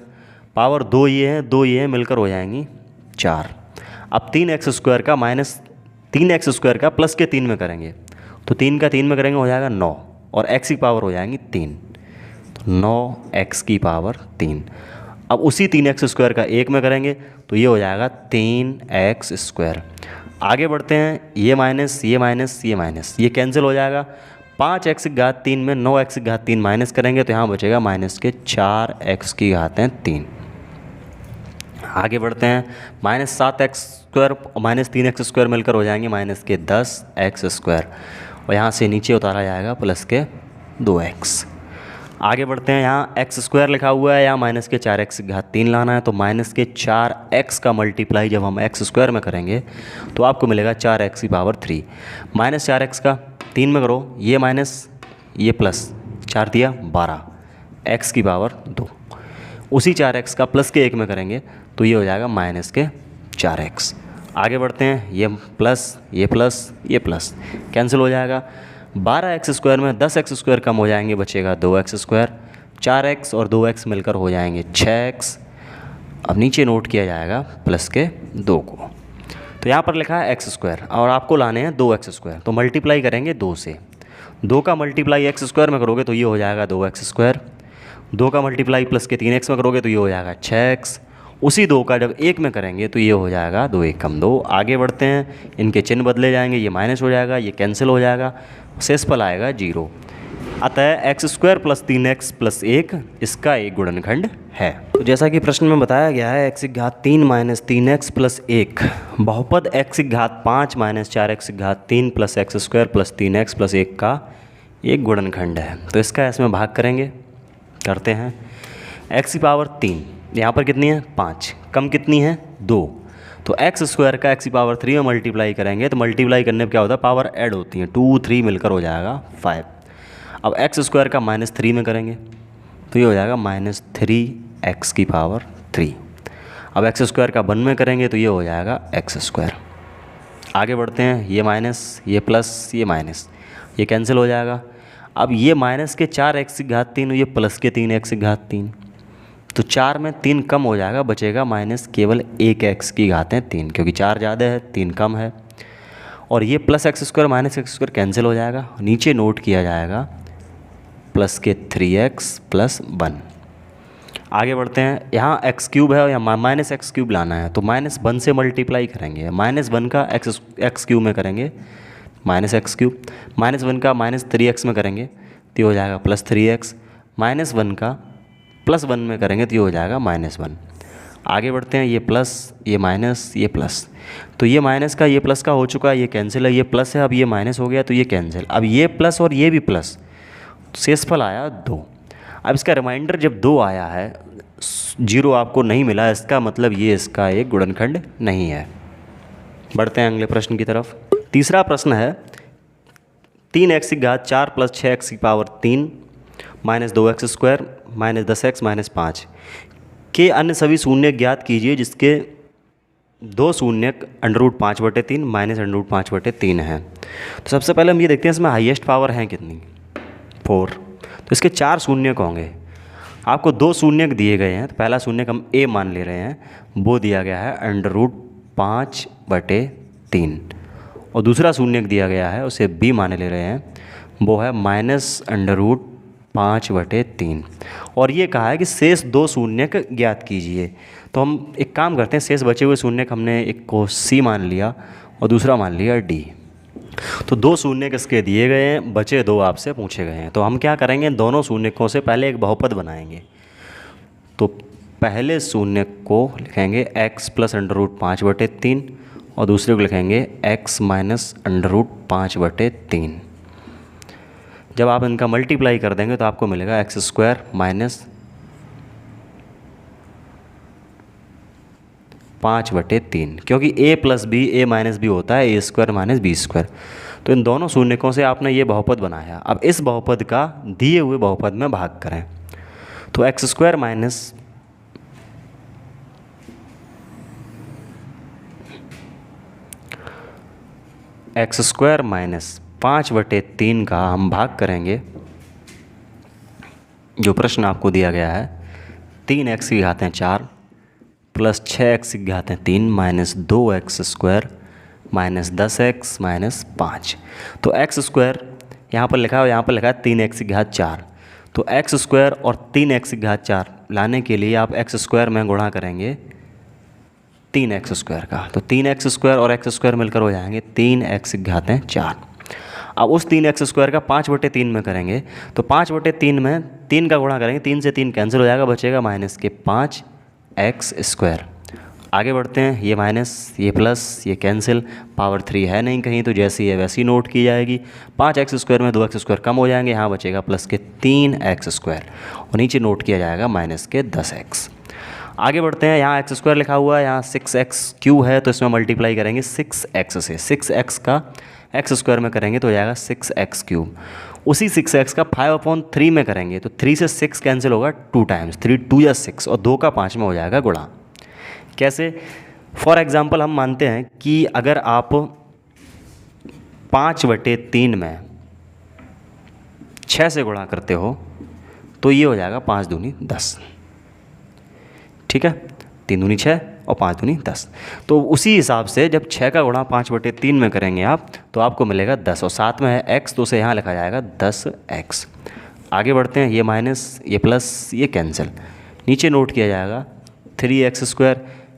पावर 2 ये है 2 ये है मिलकर हो जाएंगी 4। अब 3x² का -3x² का प्लस के 3 में करेंगे, तो 3 का 3 में करेंगे हो जाएगा 9 और x की पावर हो जाएंगी 3, तो 9x की पावर 3। अब उसी 3x² का 1 में करेंगे तो ये हो जाएगा 3x²। आगे बढ़ते हैं, ये माइनस ये माइनस ये माइनस ये कैंसिल हो जाएगा, 5x की घात 3 में 9x की घात 3 माइनस करेंगे तो यहाँ बचेगा -4x की घात 3। आगे बढ़ते हैं, -7x² और -3x² मिलकर हो जाएंगे -10x² और यहाँ से नीचे उतारा जाएगा +2x। आगे बढ़ते हैं, यहाँ x² लिखा हुआ है, यहाँ -4x की घात 3 लाना है, तो -4x का मल्टीप्लाई जब हम x² में करेंगे तो आपको मिलेगा 4x की पावर 3। -4x का 3 में करो, ये माइनस ये प्लस 4 दिया 12 x की पावर 2। उसी 4x का प्लस के 1 में करेंगे तो ये हो जाएगा -4x। आगे बढ़ते हैं, ये प्लस ये प्लस कैंसिल हो जाएगा, 12x² में 10x² कम हो जाएंगे, बचेगा 2x², 4x और 2x मिलकर हो जाएंगे 6x। अब नीचे नोट किया जाएगा +2 को, तो यहाँ पर लिखा है x² और आपको लाने हैं 2x², तो मल्टीप्लाई करेंगे 2 से, 2 का मल्टीप्लाई x² में करोगे तो ये हो जाएगा 2x², 2 का मल्टीप्लाई प्लस के 3x में करोगे तो ये हो जाएगा 6x, उसी 2 का जब 1 में करेंगे तो ये हो जाएगा 2 1 कम 2। आगे बढ़ते हैं, इनके चिन्ह बदले जाएंगे, ये माइनस हो जाएगा ये कैंसिल हो जाएगा, शेषफल आएगा 0। अतः x square plus 3x plus 1 इसका एक गुणनखंड है। तो जैसा कि प्रश्न में बताया गया है, x की घात 3 माइनस 3x प्लस 1 बहुपद x की घात 5 माइनस 4x की घात 3 plus x square plus 3x plus 1 का एक गुणनखंड है। तो इसका इसमें भाग करेंगे, करते हैं। x की पावर 3 यहाँ पर कितनी है 5, कम कितनी है 2, तो एक्स स्क्वायर का x की पावर 3 में मल्टीप्लाई करेंगे तो मल्टीप्लाई करने पर क्या होता है, पावर ऐड होती है, 2 3 मिलकर हो जाएगा 5। अब एक्स स्क्वायर का -3 में करेंगे तो ये हो जाएगा -3x की पावर 3। अब एक्स स्क्वायर का 1 में करेंगे तो ये हो जाएगा एक्स स्क्वायर। आगे बढ़ते हैं, ये माइनस, ये प्लस, ये माइनस, ये कैंसिल हो जाएगा। अब ये माइनस के 4x की घात 3 और ये प्लस के 3x की घात 3, तो 4 में 3 कम हो जाएगा, बचेगा माइनस केवल 1x की घातें 3, क्योंकि 4 ज़्यादा है 3 कम है। और ये plus x square minus x square cancel हो जाएगा, नीचे नोट किया जाएगा प्लस के 3x प्लस 1। आगे बढ़ते हैं, यहाँ एक्स क्यूब है और यहाँ माइनस एक्स क्यूब लाना है, तो -1 से मल्टीप्लाई करेंगे। -1 का एक्स क्यूब में करेंगे माइनस एक्स क्यूब, -1 का -3x में करेंगे तो ये हो जाएगा +3x, -1 का +1 में करेंगे तो ये हो जाएगा -1। आगे बढ़ते हैं, ये प्लस, ये माइनस, ये प्लस, तो ये माइनस का ये प्लस का हो चुका है, ये कैंसिल है, ये प्लस है, अब ये माइनस हो गया तो ये कैंसिल। अब ये प्लस और ये भी प्लस, शेषफल आया 2। अब इसका रिमाइंडर जब 2 आया है, 0 आपको नहीं मिला, इसका मतलब ये इसका एक गुणनखंड नहीं है। बढ़ते हैं अगले प्रश्न की तरफ। तीसरा प्रश्न है 3x की घात 4 प्लस 6x की power 3 minus 2x square minus 10x minus 5 के अन्य सभी शून्य ज्ञात कीजिए जिसके 2 शून्य √5/3 माइनस √5/3 हैं। तो सबसे पहले हम ये देखते हैं इसमें हाईएस्ट पावर हैं कितनी, 4, तो इसके 4 शून्य होंगे। आपको 2 शून्य दिए गए हैं, तो पहला शून्य हम a मान ले रहे हैं, वो दिया गया है √5/3, और दूसरा शून्य दिया गया है उसे b मान ले रहे हैं, वो है -√5/3। और ये कहा है कि शेष 2 शून्य ज्ञात कीजिए। तो हम एक काम करते हैं, शेष बचे हुए शून्य हमने एक को c मान लिया और दूसरा मान लिया d। तो 2 शून्य किसके दिए गए हैं, बचे 2 आपसे पूछे गए हैं। तो हम क्या करेंगे, दोनों शून्यों से पहले एक बहुपद बनाएंगे। तो पहले शून्य को लिखेंगे x प्लस √5/3 और दूसरे को लिखेंगे x माइनस √5/3। जब आप इनका मल्टीप्लाई कर देंगे तो आपको मिलेगा एक्स स्क्वायर माइनस 5/3, क्योंकि a plus B a minus B होता है a square minus B square. तो इन दोनों शून्यों से आपने ये बहुपद बनाया। अब इस बहुपद का दिए हुए बहुपद में भाग करें, तो x square minus x square minus 5/3 का हम भाग करेंगे, जो प्रश्न आपको दिया गया है, 3x की घातें 4 प्लस 6x की घातें 3 minus 2x square minus 10x minus 5। तो एक्स स्क्वायर यहाँ पर लिखा है और यहाँ पर लिखा है 3x की घात 4। तो एक्स स्क्वायर और 3x की घात 4 लाने के लिए आप एक्स स्क्वायर में गुणा करेंगे 3x स्क्वायर का, तो 3x स्क्वायर और x स्क्वायर मिलकर हो जाएंगे 3x की घातें 4। अब उस 3x स्क्वायर का 5/3 में करेंगे, तो 5/3 में 3 का गुणा करेंगे, 3 से 3 कैंसिल हो जाएगा, बचेगा माइनस के 5x स्क्वायर। आगे बढ़ते हैं, ये माइनस, ये प्लस, ये कैंसिल, पावर 3 है नहीं कहीं, तो जैसी है वैसी नोट की जाएगी। 5x स्क्वायर में 2x स्क्वायर कम हो जाएंगे, यहाँ बचेगा प्लस के 3x स्क्वायर, और नीचे नोट किया जाएगा माइनस के 10x। आगे बढ़ते हैं, यहाँ एक्स स्क्वायर लिखा हुआ है, यहाँ 6x³ है, तो इसमें मल्टीप्लाई करेंगे 6x से, 6x का एक्स स्क्वायर में करेंगे तो हो जाएगा 6x³। उसी 6x का 5/3 में करेंगे तो 3 से 6 कैंसिल होगा 2 टाइम्स, 3 2 या 6, और 2 का 5 में हो जाएगा गुणा। कैसे, फॉर एग्जांपल हम मानते हैं कि अगर आप 5/3 में 6 से गुणा करते हो तो ये हो जाएगा 5 दूनी 10, ठीक है, 3 दूनी 6 और 5 दूनी 10। तो उसी हिसाब से जब 6 का गुणा 5/3 में करेंगे आप तो आपको मिलेगा 10, और साथ में है x, तो उसे यहाँ लिखा जाएगा 10x। आगे बढ़ते हैं, ये माइनस, ये प्लस, ये कैंसिल, नीचे नोट किया जाएगा 3x²,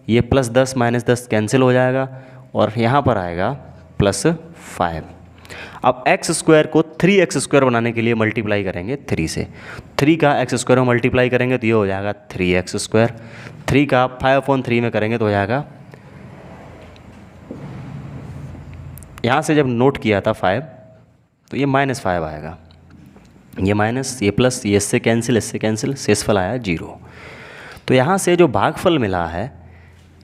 ये प्लस 10 माइनस 10 कैंसिल हो जाएगा, और यहाँ पर आएगा +5। अब एक्स स्क्वायर को 3x² बनाने के लिए मल्टीप्लाई करेंगे 3 से। 3 का x² में मल्टीप्लाई करेंगे तो ये हो जाएगा 3x²। 3 का 5/3 में करेंगे तो हो जाएगा, यहाँ से जब नोट किया था 5 तो ये -5 आएगा, ये माइनस ये प्लस, ये इससे कैंसिल, शेषफल आया 0। तो यहाँ से जो भागफल मिला है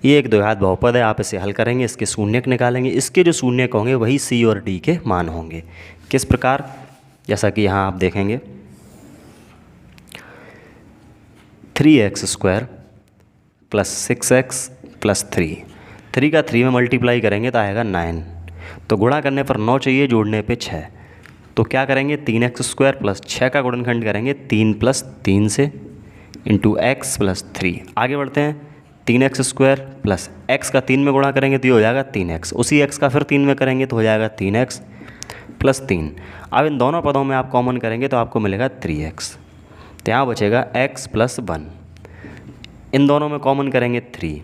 ये एक द्विघात बहुपद है। आप इसे हल करेंगे, इसके शून्यक निकालेंगे, इसके जो शून्यक होंगे वही C और D के मान होंगे। किस प्रकार, जैसा कि यहाँ आप देखेंगे 3x² + 6x + 3, 3 का 3 में मल्टीप्लाई करेंगे तो आएगा 9, तो गुणा करने पर 9 चाहिए, जोड़ने पे 6, तो क्या करेंगे 3x² + 6 का गुणनखंड करेंगे 3 + 3 से इंटू x + 3। आगे बढ़ते हैं, 3x² + x का 3 में गुणा करेंगे तो ये हो जाएगा 3x, उसी x का फिर 3 में करेंगे तो हो जाएगा 3x + 3। अब इन दोनों पदों में आप कॉमन करेंगे तो आपको मिलेगा 3x, तो यहाँ बचेगा x + 1। इन दोनों में कॉमन करेंगे 3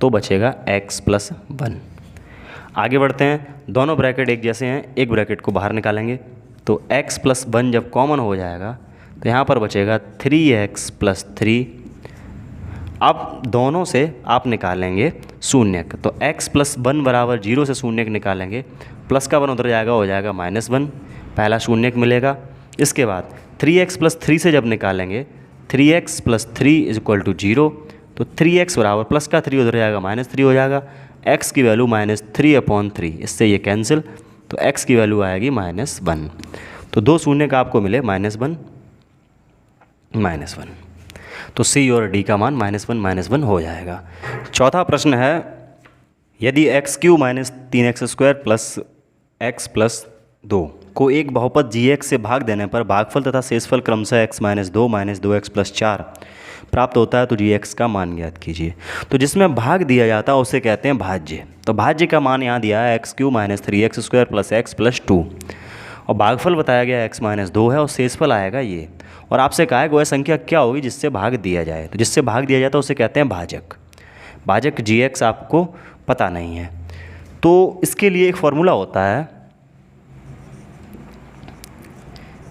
तो बचेगा x + 1। आगे बढ़ते हैं, दोनों ब्रैकेट एक जैसे हैं, एक ब्रैकेट को बाहर निकालेंगे तो x + 1 जब कॉमन हो जाएगा तो यहाँ पर बचेगा 3x + 3। अब दोनों से आप निकालेंगे शून्यक, तो x + 1 = 0 से शून्यक निकालेंगे, प्लस का 1 उधर जाएगा, हो जाएगा -1, पहला शून्यक मिलेगा। इसके बाद 3x + 3 से जब निकालेंगे 3x + 3 = 0, तो 3x बराबर प्लस का 3 उधर जाएगा, -3 हो जाएगा, x की वैल्यू -3/3, इससे ये कैंसिल, तो x की वैल्यू आएगी -1। तो दो शून्यक आपको मिले -1, -1, तो C और D का मान -1 हो जाएगा। चौथा प्रश्न है, यदि x³ - 3x² + x + 2 को एक बहुपद gx से भाग देने पर भागफल तथा शेषफल क्रमशः x - 2 - 2x + 4 प्राप्त होता है तो gx का मान ज्ञात कीजिए। तो जिसमें भाग दिया जाता है उसे कहते हैं भाज्य। तो भाज्य का मान यहाँ दिया है x³ - 3x² + x + 2, और भागफल बताया गया x - 2 है और शेषफल आएगा ये, और आपसे कहा है वह संख्या क्या होगी जिससे भाग दिया जाए, तो जिससे भाग दिया जाता है उसे कहते हैं भाजक। भाजक gx आपको पता नहीं है, तो इसके लिए एक फॉर्मूला होता है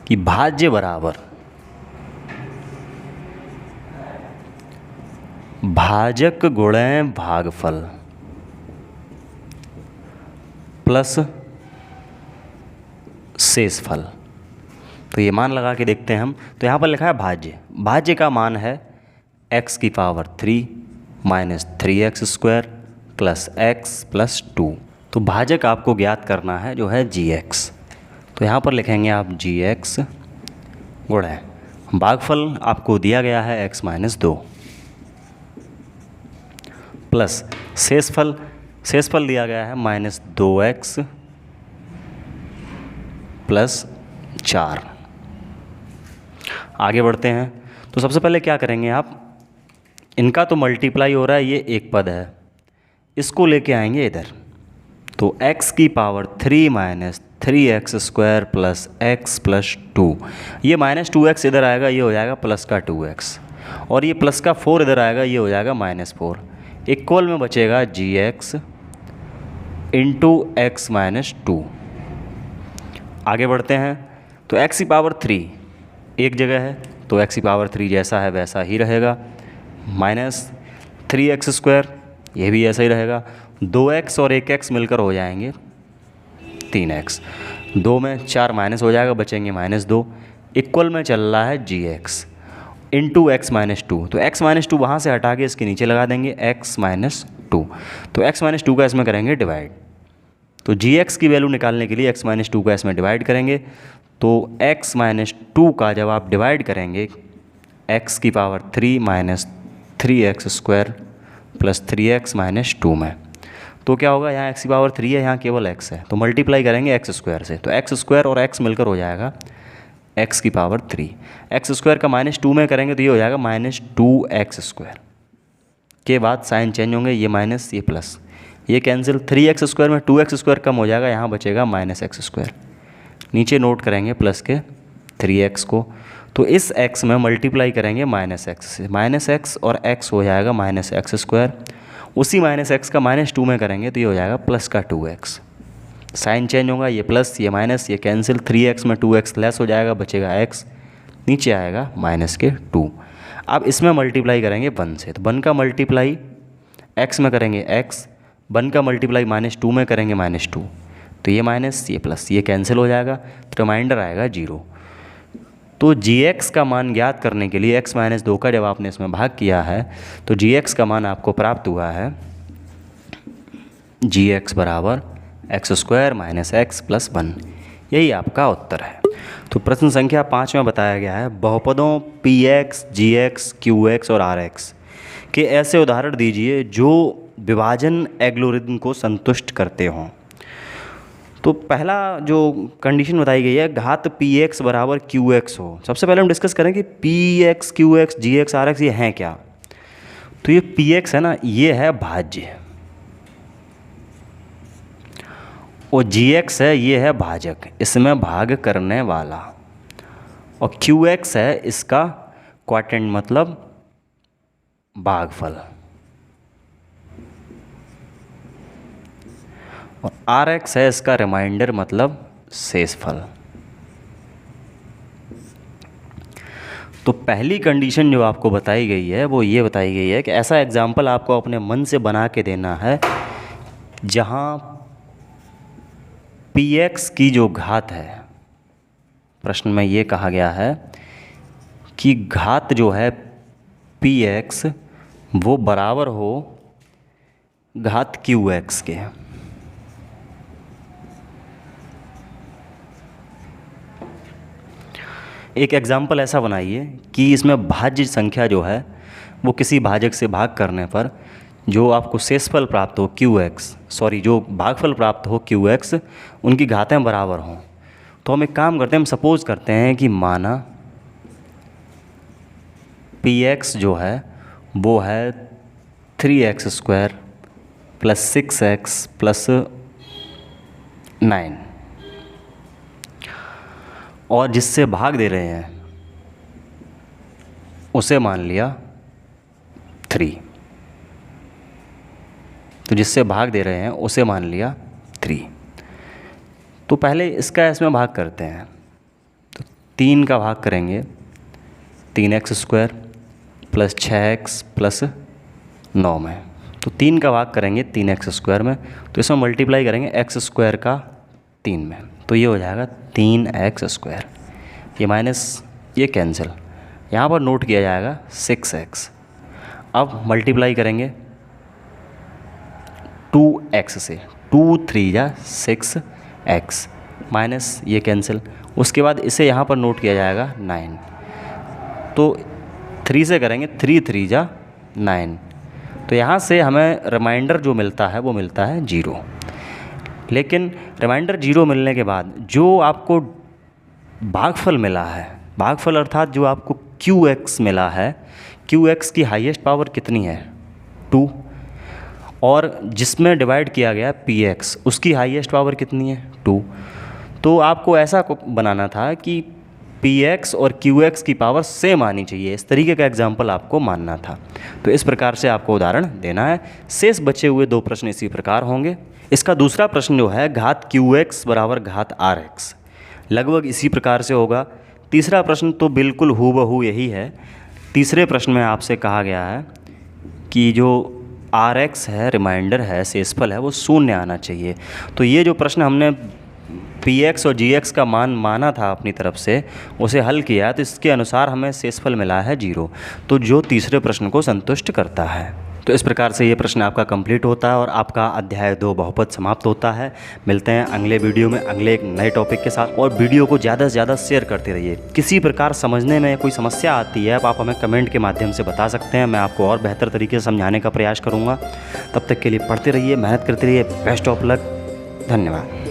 कि भाज्य बराबर भाजक गुणे भागफल प्लस शेषफल। तो ये मान लगा के देखते हैं हम, तो यहाँ पर लिखा है भाज्य, भाज्य का मान है x³ - 3x² + x + 2। तो भाजक आपको ज्ञात करना है जो है gx, तो यहाँ पर लिखेंगे आप gx गुणे भागफल आपको दिया गया है x - 2 प्लस शेषफल दिया गया है -2x + 4। आगे बढ़ते हैं, तो सबसे पहले क्या करेंगे आप, इनका तो मल्टीप्लाई हो रहा है, ये एक पद है, इसको लेके आएंगे इधर, तो x³ - 3x² + x + 2, ये -2x इधर आएगा, ये हो जाएगा प्लस का 2x, और ये प्लस का 4 इधर आएगा, ये हो जाएगा -4, इक्वल में बचेगा gx × x - 2। आगे बढ़ते हैं, तो x³ एक जगह है तो x³ जैसा है वैसा ही रहेगा, -3x² ये भी ऐसा ही रहेगा, 2x और 1x मिलकर हो जाएंगे 3x, 2 में 4 माइनस हो जाएगा, बचेंगे -2, इक्वल में चल रहा है gx × x - 2, तो x - 2 वहाँ से हटा के इसके नीचे लगा देंगे x - 2, तो x - 2 का इसमें करेंगे डिवाइड, तो gx की वैल्यू निकालने के लिए x - 2 का इसमें डिवाइड करेंगे, तो x - 2 का जब आप डिवाइड करेंगे x³ - 3x² + 3x - 2 में, तो क्या होगा, यहाँ x³ है, यहाँ केवल x है, तो मल्टीप्लाई करेंगे x² से, तो x² और x मिलकर हो जाएगा x³ x² का -2 में करेंगे तो ये हो जाएगा -2x², के बाद साइन चेंज होंगे, ये माइनस ये प्लस, ये कैंसिल, 3x² में 2x² कम हो जाएगा, यहाँ बचेगा -x², नीचे नोट करेंगे प्लस के 3x को, तो इस x में मल्टीप्लाई करेंगे -x से, -x और x हो जाएगा -x², उसी -x का -2 में करेंगे तो ये हो जाएगा प्लस का 2x, साइन चेंज होगा, ये प्लस ये माइनस, ये कैंसिल, 3x में 2x लेस हो जाएगा, बचेगा x, नीचे आएगा -2। अब इसमें मल्टीप्लाई करेंगे 1 से, तो 1 का मल्टीप्लाई x में करेंगे x, 1 का मल्टीप्लाई -2 में करेंगे -2, तो ये माइनस ये प्लस ये कैंसिल हो जाएगा, तो रिमाइंडर आएगा 0। तो gx का मान ज्ञात करने के लिए x - 2 का जब आपने इसमें भाग किया है तो gx का मान आपको प्राप्त हुआ है gx बराबर x² - x + 1। यही आपका उत्तर है। तो प्रश्न संख्या 5 में बताया गया है बहुपदों px, gx, qx और rx के ऐसे उदाहरण दीजिए जो विभाजन एल्गोरिथम को संतुष्ट करते हों। तो पहला जो कंडीशन बताई गई है घात px बराबर qx हो। सबसे पहले हम डिस्कस करें कि px, qx, gx, rx ये हैं क्या। तो ये px है ना, ये है भाज्य, और gx है ये है भाजक, इसमें भाग करने वाला, और qx है इसका क्वाटेंट मतलब भागफल, और rx है इसका रिमाइंडर मतलब शेषफल। तो पहली कंडीशन जो आपको बताई गई है वो ये बताई गई है कि ऐसा एग्जाम्पल आपको अपने मन से बना के देना है जहाँ px की जो घात है, प्रश्न में ये कहा गया है कि घात जो है px वो बराबर हो घात qx के। एक एग्जाम्पल ऐसा बनाइए कि इसमें भाज्य संख्या जो है वो किसी भाजक से भाग करने पर जो आपको शेषफल प्राप्त हो जो भागफल प्राप्त हो qx, उनकी घातें बराबर हों। तो हम एक काम करते हैं, हम सपोज करते हैं कि माना px जो है वो है 3x² + 6x + 9, और जिससे भाग दे रहे हैं उसे मान लिया 3। तो जिससे भाग दे रहे हैं उसे मान लिया 3। तो पहले इसका इसमें भाग करते हैं, तो 3 का भाग करेंगे 3x² + 6x + 9 में, तो 3 का भाग करेंगे 3x² में, तो इसमें मल्टीप्लाई करेंगे x² का 3 में, तो ये हो जाएगा 3x², ये माइनस ये कैंसिल, यहाँ पर नोट किया जाएगा 6x। अब मल्टीप्लाई करेंगे 2x से, 2 3 जा 6x, माइनस ये कैंसिल, उसके बाद इसे यहाँ पर नोट किया जाएगा 9, तो 3 से करेंगे 3 3 जा 9, तो यहाँ से हमें रिमाइंडर जो मिलता है वो मिलता है 0। लेकिन रिमाइंडर 0 मिलने के बाद जो आपको भागफल मिला है, भागफल अर्थात जो आपको qx मिला है, qx की हाईएस्ट पावर कितनी है 2, और जिसमें डिवाइड किया गया px उसकी हाईएस्ट पावर कितनी है 2। तो आपको ऐसा बनाना था कि px और qx की पावर सेम आनी चाहिए, इस तरीके का एग्जाम्पल आपको मानना था। तो इस प्रकार से आपको उदाहरण देना है। शेष बचे हुए 2 प्रश्न इसी प्रकार होंगे। इसका दूसरा प्रश्न जो है घात qx बराबर घात rx, लगभग इसी प्रकार से होगा। तीसरा प्रश्न तो बिल्कुल हूबहू यही है। तीसरे प्रश्न में आपसे कहा गया है कि जो rx है, रिमाइंडर है, शेषफल है, वो 0 आना चाहिए। तो ये जो प्रश्न हमने px और gx का मान माना था अपनी तरफ से, उसे हल किया तो इसके अनुसार हमें शेषफल मिला है 0, तो जो तीसरे प्रश्न को संतुष्ट करता है। तो इस प्रकार से ये प्रश्न आपका कंप्लीट होता है और आपका अध्याय 2 बहुपद समाप्त होता है। मिलते हैं अगले वीडियो में अगले एक नए टॉपिक के साथ, और वीडियो को ज़्यादा से ज़्यादा शेयर करते रहिए। किसी प्रकार समझने में कोई समस्या आती है आप हमें कमेंट के माध्यम से बता सकते हैं, मैं आपको और बेहतर तरीके से समझाने का प्रयास करूँगा। तब तक के लिए पढ़ते रहिए, मेहनत करते रहिए। बेस्ट ऑफ लक, धन्यवाद।